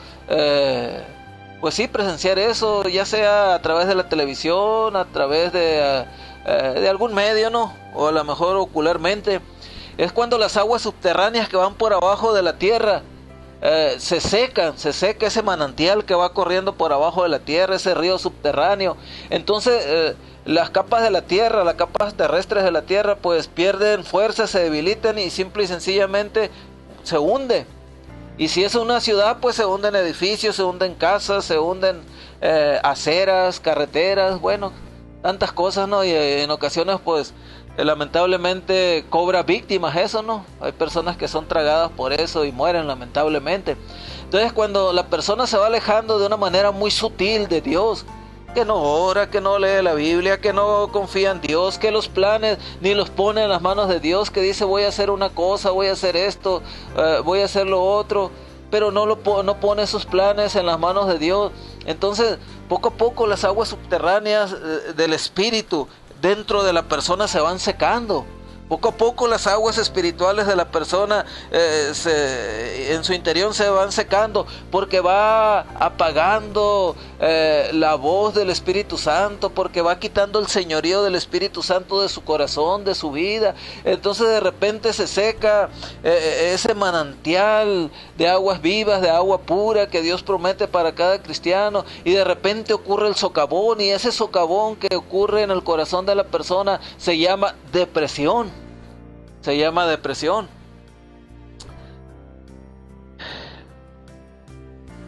pues sí, presenciar eso, ya sea a través de la televisión, a través de algún medio, ¿no? O a lo mejor ocularmente. Es cuando las aguas subterráneas que van por abajo de la tierra se seca ese manantial que va corriendo por abajo de la tierra, ese río subterráneo. Entonces las capas de la tierra, las capas terrestres de la tierra, pues pierden fuerza, se debilitan y simple y sencillamente se hunde. Y si es una ciudad, pues se hunden edificios, se hunden casas, se hunden aceras, carreteras, bueno, tantas cosas, ¿no? Y en ocasiones pues lamentablemente cobra víctimas eso, ¿no? Hay personas que son tragadas por eso y mueren lamentablemente. Entonces cuando la persona se va alejando de una manera muy sutil de Dios, que no ora, que no lee la Biblia, que no confía en Dios, que los planes ni los pone en las manos de Dios, que dice voy a hacer una cosa, voy a hacer esto, voy a hacer lo otro, pero no pone sus planes en las manos de Dios. Entonces poco a poco las aguas subterráneas del espíritu dentro de la persona se van secando. Poco a poco las aguas espirituales de la persona en su interior se van secando, porque va apagando la voz del Espíritu Santo, porque va quitando el señorío del Espíritu Santo de su corazón, de su vida. Entonces de repente se seca ese manantial de aguas vivas, de agua pura que Dios promete para cada cristiano, y de repente ocurre el socavón, y ese socavón que ocurre en el corazón de la persona se llama depresión. Se llama depresión.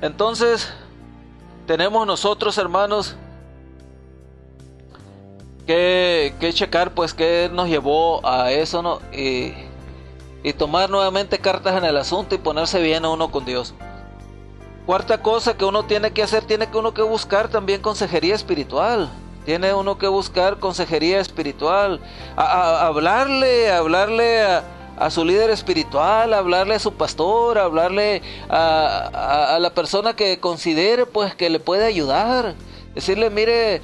Entonces, tenemos nosotros, hermanos, que checar pues qué nos llevó a eso, ¿no? Y tomar nuevamente cartas en el asunto y ponerse bien a uno con Dios. Cuarta cosa que uno tiene que hacer, tiene que uno que buscar también consejería espiritual. Tiene uno que buscar consejería espiritual. Hablarle a su líder espiritual, hablarle a su pastor, hablarle a la persona que considere pues que le puede ayudar. Decirle, mire,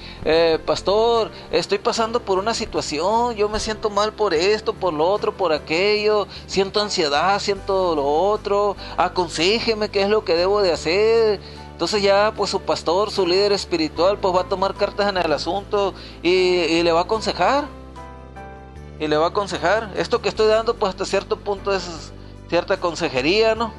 pastor, estoy pasando por una situación, yo me siento mal por esto, por lo otro, por aquello, siento ansiedad, siento lo otro, aconséjeme qué es lo que debo de hacer. Entonces ya pues su pastor, su líder espiritual, pues va a tomar cartas en el asunto y le va a aconsejar. Y le va a aconsejar. Esto que estoy dando pues hasta cierto punto es cierta consejería, ¿no?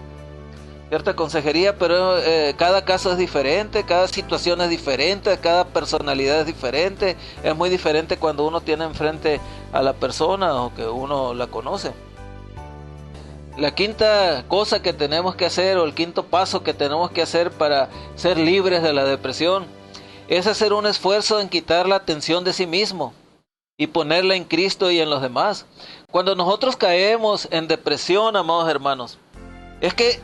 Cierta consejería, pero cada caso es diferente, cada situación es diferente, cada personalidad es diferente. Es muy diferente cuando uno tiene enfrente a la persona o que uno la conoce. La quinta cosa que tenemos que hacer, o el quinto paso que tenemos que hacer para ser libres de la depresión, es hacer un esfuerzo en quitar la atención de sí mismo y ponerla en Cristo y en los demás. Cuando nosotros caemos en depresión, amados hermanos, es que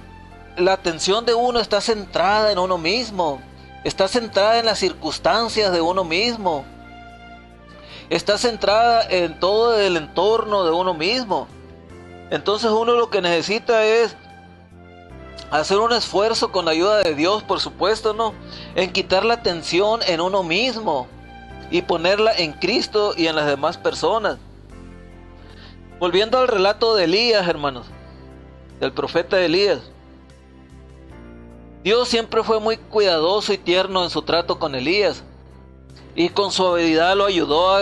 la atención de uno está centrada en uno mismo, está centrada en las circunstancias de uno mismo, está centrada en todo el entorno de uno mismo. Entonces uno lo que necesita es hacer un esfuerzo con la ayuda de Dios, por supuesto, ¿no? En quitar la atención en uno mismo y ponerla en Cristo y en las demás personas. Volviendo al relato de Elías, hermanos, del profeta Elías. Dios siempre fue muy cuidadoso y tierno en su trato con Elías, y con su habilidad lo ayudó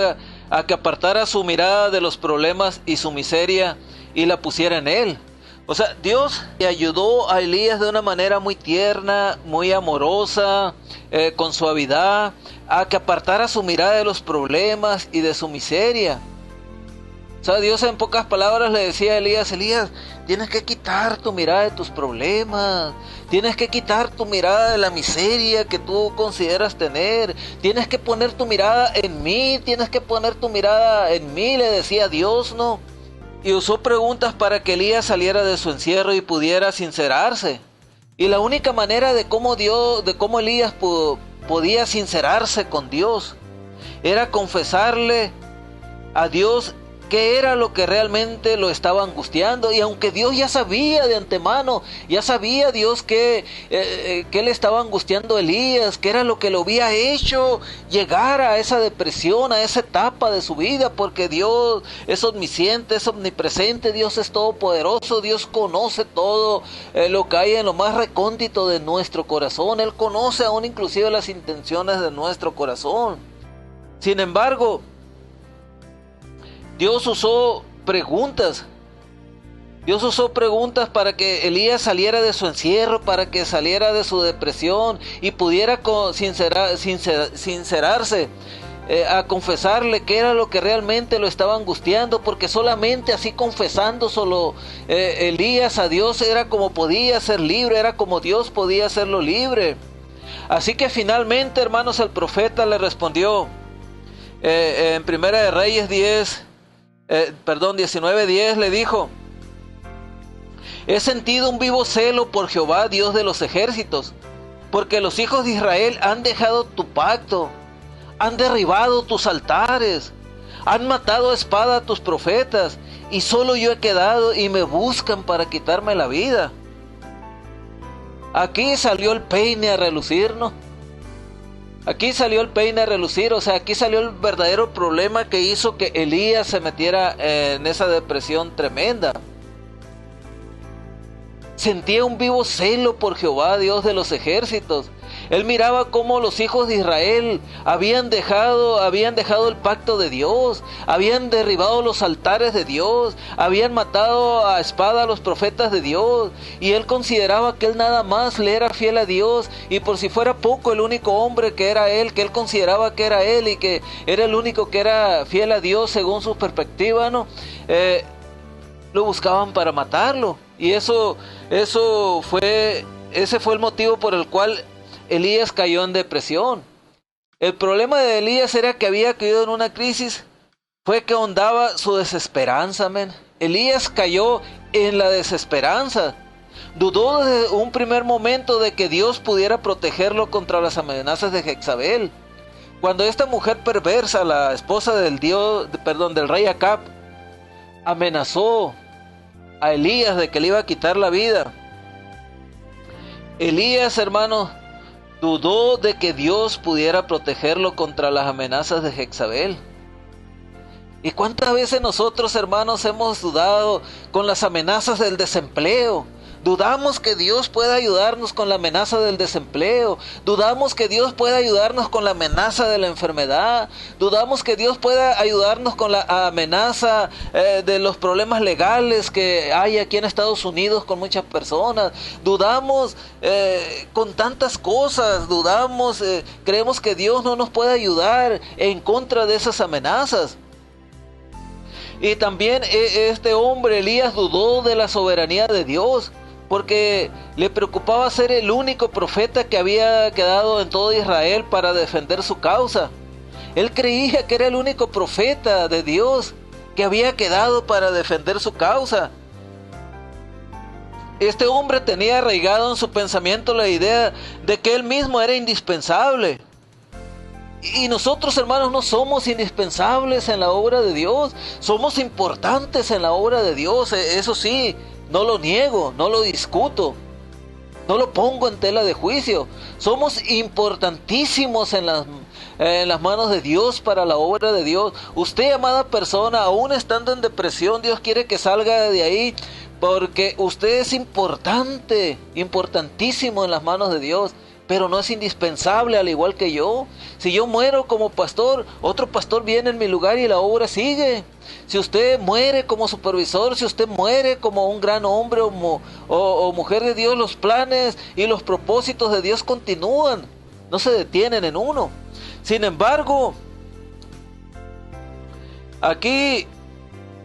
a que apartara su mirada de los problemas y su miseria y la pusiera en él. O sea, Dios ayudó a Elías de una manera muy tierna, muy amorosa, con suavidad, a que apartara su mirada de los problemas y de su miseria. O sea, Dios en pocas palabras le decía a Elías, Elías, tienes que quitar tu mirada de tus problemas, tienes que quitar tu mirada de la miseria que tú consideras tener, tienes que poner tu mirada en mí, tienes que poner tu mirada en mí, le decía Dios, ¿no? Y usó preguntas para que Elías saliera de su encierro y pudiera sincerarse. Y la única manera de cómo Elías podía sincerarse con Dios era confesarle a Dios qué era lo que realmente lo estaba angustiando. Y aunque Dios ya sabía de antemano, ya sabía Dios que le estaba angustiando a Elías, que era lo que lo había hecho llegar a esa depresión, a esa etapa de su vida, porque Dios es omnisciente, es omnipresente, Dios es todopoderoso, Dios conoce todo lo que hay en lo más recóndito de nuestro corazón. Él conoce aún inclusive las intenciones de nuestro corazón. Sin embargo, Dios usó preguntas para que Elías saliera de su encierro, para que saliera de su depresión y pudiera sincerarse, a confesarle qué era lo que realmente lo estaba angustiando, porque solamente así confesando Elías a Dios era como podía ser libre, era como Dios podía hacerlo libre. Así que finalmente, hermanos, el profeta le respondió en Primera de Reyes 19:10 le dijo: he sentido un vivo celo por Jehová, Dios de los ejércitos, porque los hijos de Israel han dejado tu pacto, han derribado tus altares, han matado a espada a tus profetas, y solo yo he quedado y me buscan para quitarme la vida. Aquí salió el peine a relucir, ¿no? Aquí salió el peine a relucir, o sea, aquí salió el verdadero problema que hizo que Elías se metiera en esa depresión tremenda. Sentía un vivo celo por Jehová, Dios de los ejércitos. Él miraba cómo los hijos de Israel habían dejado el pacto de Dios, habían derribado los altares de Dios, habían matado a espada a los profetas de Dios, y él consideraba que él nada más le era fiel a Dios, y por si fuera poco, el único hombre que era él, que él consideraba que era él y que era el único que era fiel a Dios según su perspectiva, ¿no? Lo buscaban para matarlo. Y eso fue ese fue el motivo por el cual Elías cayó en depresión. El problema de Elías era que había caído en una crisis, fue que ahondaba su desesperanza, amén. Elías cayó en la desesperanza. Dudó desde un primer momento de que Dios pudiera protegerlo contra las amenazas de Jezabel. Cuando esta mujer perversa, la esposa del rey Acab, amenazó a Elías de que le iba a quitar la vida, Elías, hermano, dudó de que Dios pudiera protegerlo contra las amenazas de Jezabel. ¿Y cuántas veces nosotros, hermanos, hemos dudado con las amenazas del desempleo? Dudamos que Dios pueda ayudarnos con la amenaza del desempleo. Dudamos que Dios pueda ayudarnos con la amenaza de la enfermedad. Dudamos que Dios pueda ayudarnos con la amenaza de los problemas legales que hay aquí en Estados Unidos con muchas personas. Dudamos con tantas cosas. Dudamos, creemos que Dios no nos puede ayudar en contra de esas amenazas. Y también este hombre, Elías, dudó de la soberanía de Dios, porque le preocupaba ser el único profeta que había quedado en todo Israel para defender su causa. Él creía que era el único profeta de Dios que había quedado para defender su causa. Este hombre tenía arraigado en su pensamiento la idea de que él mismo era indispensable. Y nosotros, hermanos, no somos indispensables en la obra de Dios. Somos importantes en la obra de Dios. Eso sí, no lo niego, no lo discuto, no lo pongo en tela de juicio. Somos importantísimos en las manos de Dios para la obra de Dios. Usted, amada persona, aún estando en depresión, Dios quiere que salga de ahí, porque usted es importante, importantísimo en las manos de Dios. Pero no es indispensable, al igual que yo. Si yo muero como pastor, otro pastor viene en mi lugar y la obra sigue. Si usted muere como supervisor, si usted muere como un gran hombre o mujer de Dios, los planes y los propósitos de Dios continúan, no se detienen en uno. Sin embargo, aquí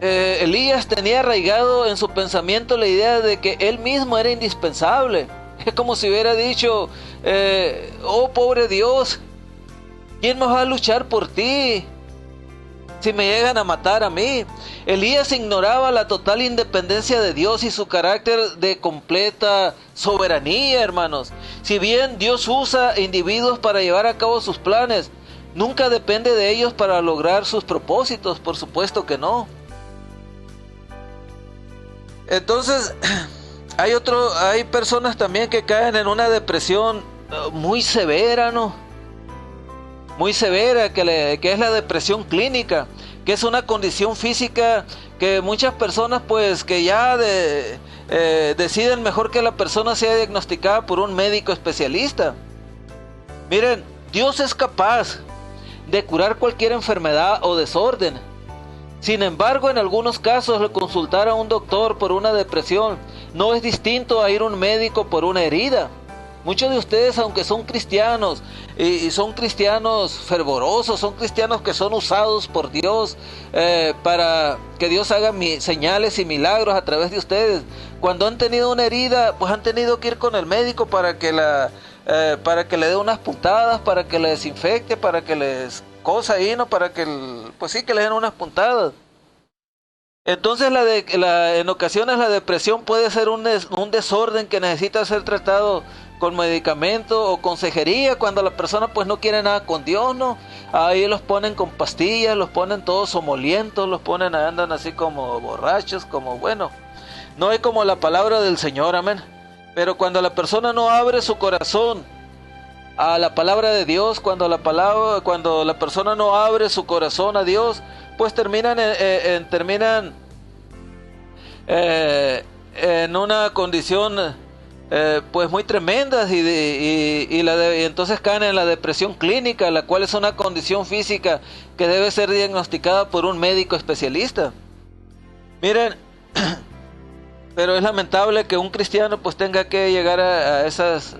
Elías tenía arraigado en su pensamiento la idea de que él mismo era indispensable. Es como si hubiera dicho, oh pobre Dios, ¿quién más va a luchar por ti si me llegan a matar a mí? Elías ignoraba la total independencia de Dios y su carácter de completa soberanía, hermanos. Si bien Dios usa individuos para llevar a cabo sus planes, nunca depende de ellos para lograr sus propósitos, por supuesto que no. Entonces, hay personas también que caen en una depresión muy severa, ¿no? Muy severa, que es la depresión clínica, que es una condición física que muchas personas pues que ya deciden mejor que la persona sea diagnosticada por un médico especialista. Miren, Dios es capaz de curar cualquier enfermedad o desorden. Sin embargo, en algunos casos, el consultar a un doctor por una depresión no es distinto a ir a un médico por una herida. Muchos de ustedes, aunque son cristianos, y son cristianos fervorosos, son cristianos que son usados por Dios para que Dios haga señales y milagros a través de ustedes, cuando han tenido una herida, pues han tenido que ir con el médico para que le dé unas puntadas, para que le desinfecte, para que les cosa ahí, ¿no? Para que, pues sí, que le den unas puntadas. Entonces en ocasiones la depresión puede ser un desorden que necesita ser tratado con medicamento o consejería, cuando la persona pues no quiere nada con Dios, ¿no? Ahí los ponen con pastillas, los ponen todos somolientos, los ponen, andan así como borrachos, como bueno, no hay como la palabra del Señor, amén. Pero cuando la persona no abre su corazón a la palabra de Dios, cuando la persona no abre su corazón a Dios, pues terminan en una condición pues muy tremenda y entonces caen en la depresión clínica, la cual es una condición física que debe ser diagnosticada por un médico especialista. Miren, pero es lamentable que un cristiano pues tenga que llegar a esas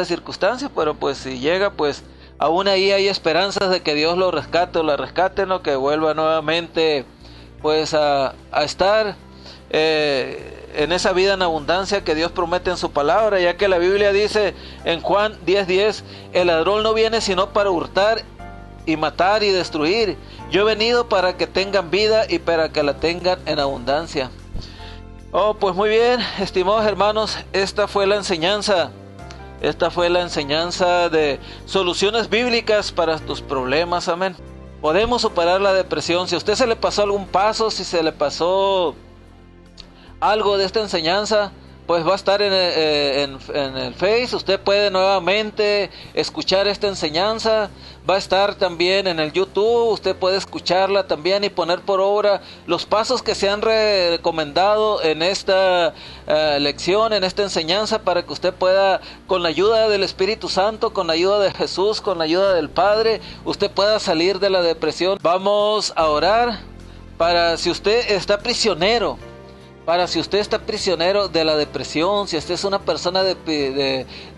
circunstancias, pero pues si llega, pues aún ahí hay esperanzas de que Dios lo rescate o la rescate, ¿no? Que vuelva nuevamente pues a estar en esa vida en abundancia que Dios promete en su palabra, ya que la Biblia dice en Juan 10:10, el ladrón no viene sino para hurtar y matar y destruir. Yo he venido para que tengan vida y para que la tengan en abundancia. Oh, pues muy bien, estimados hermanos, esta fue la enseñanza de soluciones bíblicas para tus problemas, amén. Podemos superar la depresión. Si a usted se le pasó algún paso, si se le pasó algo de esta enseñanza, pues va a estar en el Face. Usted puede nuevamente escuchar esta enseñanza. Va a estar también en el YouTube. Usted puede escucharla también y poner por obra los pasos que se han recomendado en esta lección, en esta enseñanza, para que usted pueda, con la ayuda del Espíritu Santo, con la ayuda de Jesús, con la ayuda del Padre, usted pueda salir de la depresión. Vamos a orar para si usted está prisionero. Si usted está prisionero de la depresión, si usted es una persona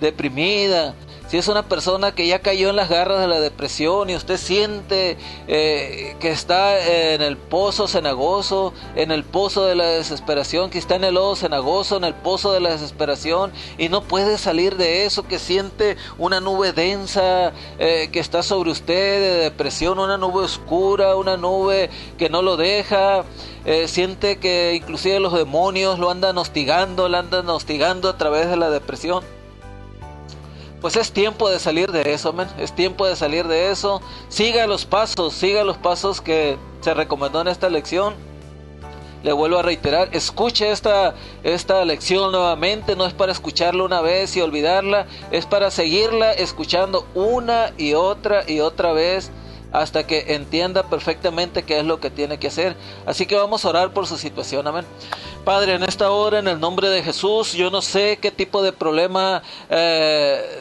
deprimida, si es una persona que ya cayó en las garras de la depresión y usted siente que está en el pozo cenagoso, en el pozo de la desesperación, que está en el lodo cenagoso, en el pozo de la desesperación y no puede salir de eso, que siente una nube densa que está sobre usted de depresión, una nube oscura, una nube que no lo deja. Siente que inclusive los demonios lo andan hostigando a través de la depresión. Pues es tiempo de salir de eso, amén. Es tiempo de salir de eso. Siga los pasos que se recomendó en esta lección. Le vuelvo a reiterar, escuche esta lección nuevamente. No es para escucharla una vez y olvidarla, es para seguirla escuchando una y otra vez, hasta que entienda perfectamente qué es lo que tiene que hacer. Así que vamos a orar por su situación, amén. Padre, en esta hora, en el nombre de Jesús, yo no sé qué tipo de problema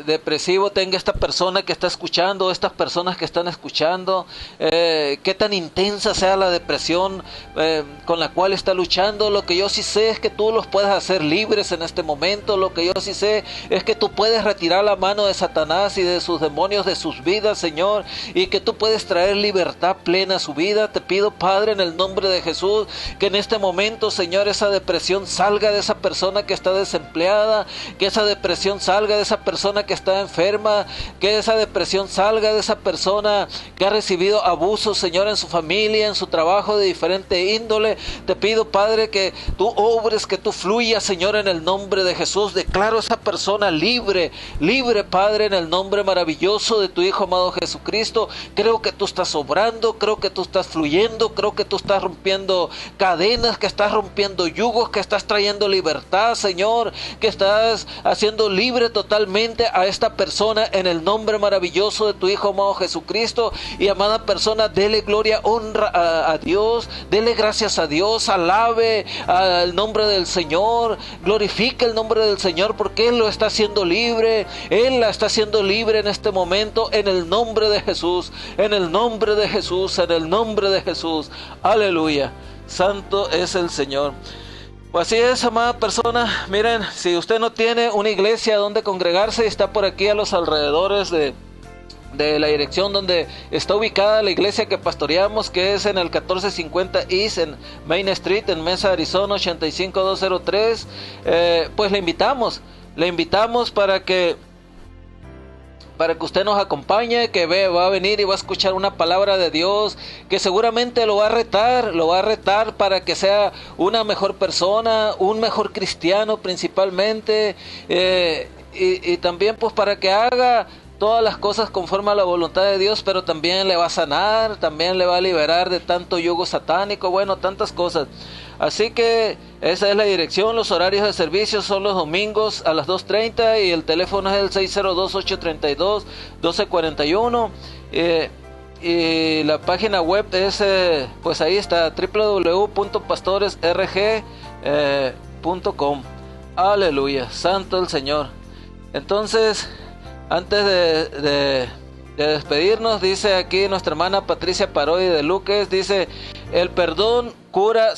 depresivo tenga esta persona que está escuchando, estas personas que están escuchando, qué tan intensa sea la depresión con la cual está luchando. Lo que yo sí sé es que tú los puedes hacer libres en este momento. Lo que yo sí sé es que tú puedes retirar la mano de Satanás y de sus demonios de sus vidas, Señor, y que tú puedes traer libertad plena a su vida. Te pido, Padre, en el nombre de Jesús, que en este momento, Señor, esa depresión salga de esa persona que está desempleada, que esa depresión salga de esa persona que está enferma, que esa depresión salga de esa persona que ha recibido abusos, Señor, en su familia, en su trabajo de diferente índole. Te pido, Padre, que tú obres, que tú fluyas, Señor, en el nombre de Jesús. Declaro a esa persona libre, Padre, en el nombre maravilloso de tu Hijo amado Jesucristo. Creo que tú estás obrando, creo que tú estás fluyendo, creo que tú estás rompiendo cadenas, que estás rompiendo yugos, que estás trayendo libertad, Señor, que estás haciendo libre totalmente a esta persona en el nombre maravilloso de tu Hijo amado Jesucristo. Y amada persona, dele gloria, honra a Dios, dele gracias a Dios, alabe al nombre del Señor, glorifique el nombre del Señor, porque Él lo está haciendo libre, Él la está haciendo libre en este momento, en el nombre de Jesús, en el nombre de Jesús, en el nombre de Jesús. Aleluya. Santo es el Señor. Pues así es, amada persona. Miren, si usted no tiene una iglesia donde congregarse, está por aquí a los alrededores de la dirección donde está ubicada la iglesia que pastoreamos, que es en el 1450 East en Main Street, en Mesa, Arizona 85203. Pues le invitamos para que usted nos acompañe, que va a venir y va a escuchar una palabra de Dios que seguramente lo va a retar para que sea una mejor persona, un mejor cristiano principalmente, y también pues para que haga todas las cosas conforme a la voluntad de Dios, pero también le va a sanar, también le va a liberar de tanto yugo satánico, bueno, tantas cosas. Así que esa es la dirección. Los horarios de servicio son los domingos a las 2:30 y el teléfono es el 602-832-1241. Y la página web es, pues ahí está, www.pastoresrg.com. Aleluya, santo el Señor. Entonces, antes de despedirnos, dice aquí nuestra hermana Patricia Parodi de Luques, dice: el perdón cura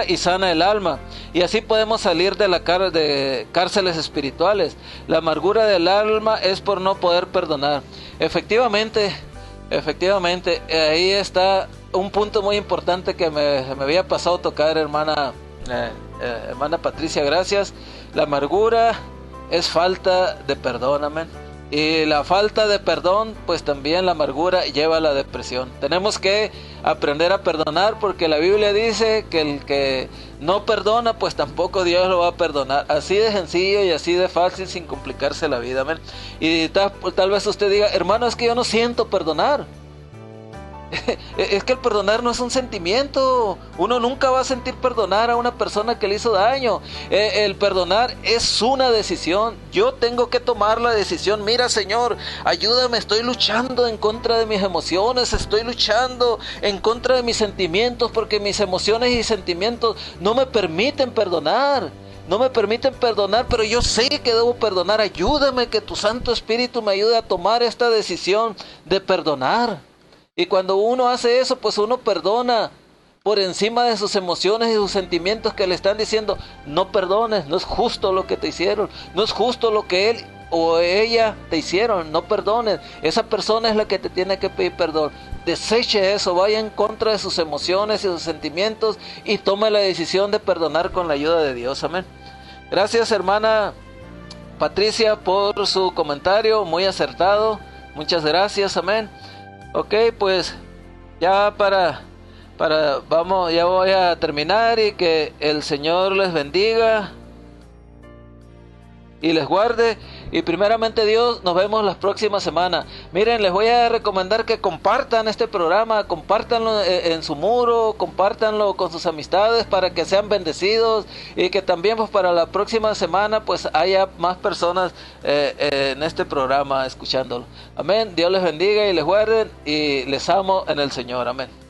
y sana el alma, y así podemos salir de de cárceles espirituales. La amargura del alma es por no poder perdonar. Efectivamente, ahí está un punto muy importante que me había pasado a tocar, hermana Patricia, gracias. La amargura es falta de perdón, amén. Y la falta de perdón, pues también la amargura lleva a la depresión. Tenemos que aprender a perdonar, porque la Biblia dice que el que no perdona, pues tampoco Dios lo va a perdonar. Así de sencillo y así de fácil, sin complicarse la vida, amén. Y tal vez usted diga, hermano, es que yo no siento perdonar. Es que el perdonar no es un sentimiento. Uno nunca va a sentir perdonar a una persona que le hizo daño. El perdonar es una decisión. Yo tengo que tomar la decisión. Mira, Señor, ayúdame, estoy luchando en contra de mis emociones, estoy luchando en contra de mis sentimientos, porque mis emociones y sentimientos no me permiten perdonar. No me permiten perdonar, pero yo sé que debo perdonar. Ayúdame, que tu Santo Espíritu me ayude a tomar esta decisión de perdonar. Y cuando uno hace eso, pues uno perdona por encima de sus emociones y sus sentimientos que le están diciendo, no perdones, no es justo lo que te hicieron, no es justo lo que él o ella te hicieron, no perdones. Esa persona es la que te tiene que pedir perdón. Deseche eso, vaya en contra de sus emociones y sus sentimientos y tome la decisión de perdonar con la ayuda de Dios, amén. Gracias, hermana Patricia, por su comentario, muy acertado. Muchas gracias, amén. Ok, pues ya ya voy a terminar, y que el Señor les bendiga y les guarde. Y primeramente Dios, nos vemos la próxima semana. Miren, les voy a recomendar que compartan este programa, compártanlo en su muro, compártanlo con sus amistades para que sean bendecidos, y que también pues para la próxima semana pues haya más personas en este programa escuchándolo. Amén. Dios les bendiga y les guarde, y les amo en el Señor. Amén.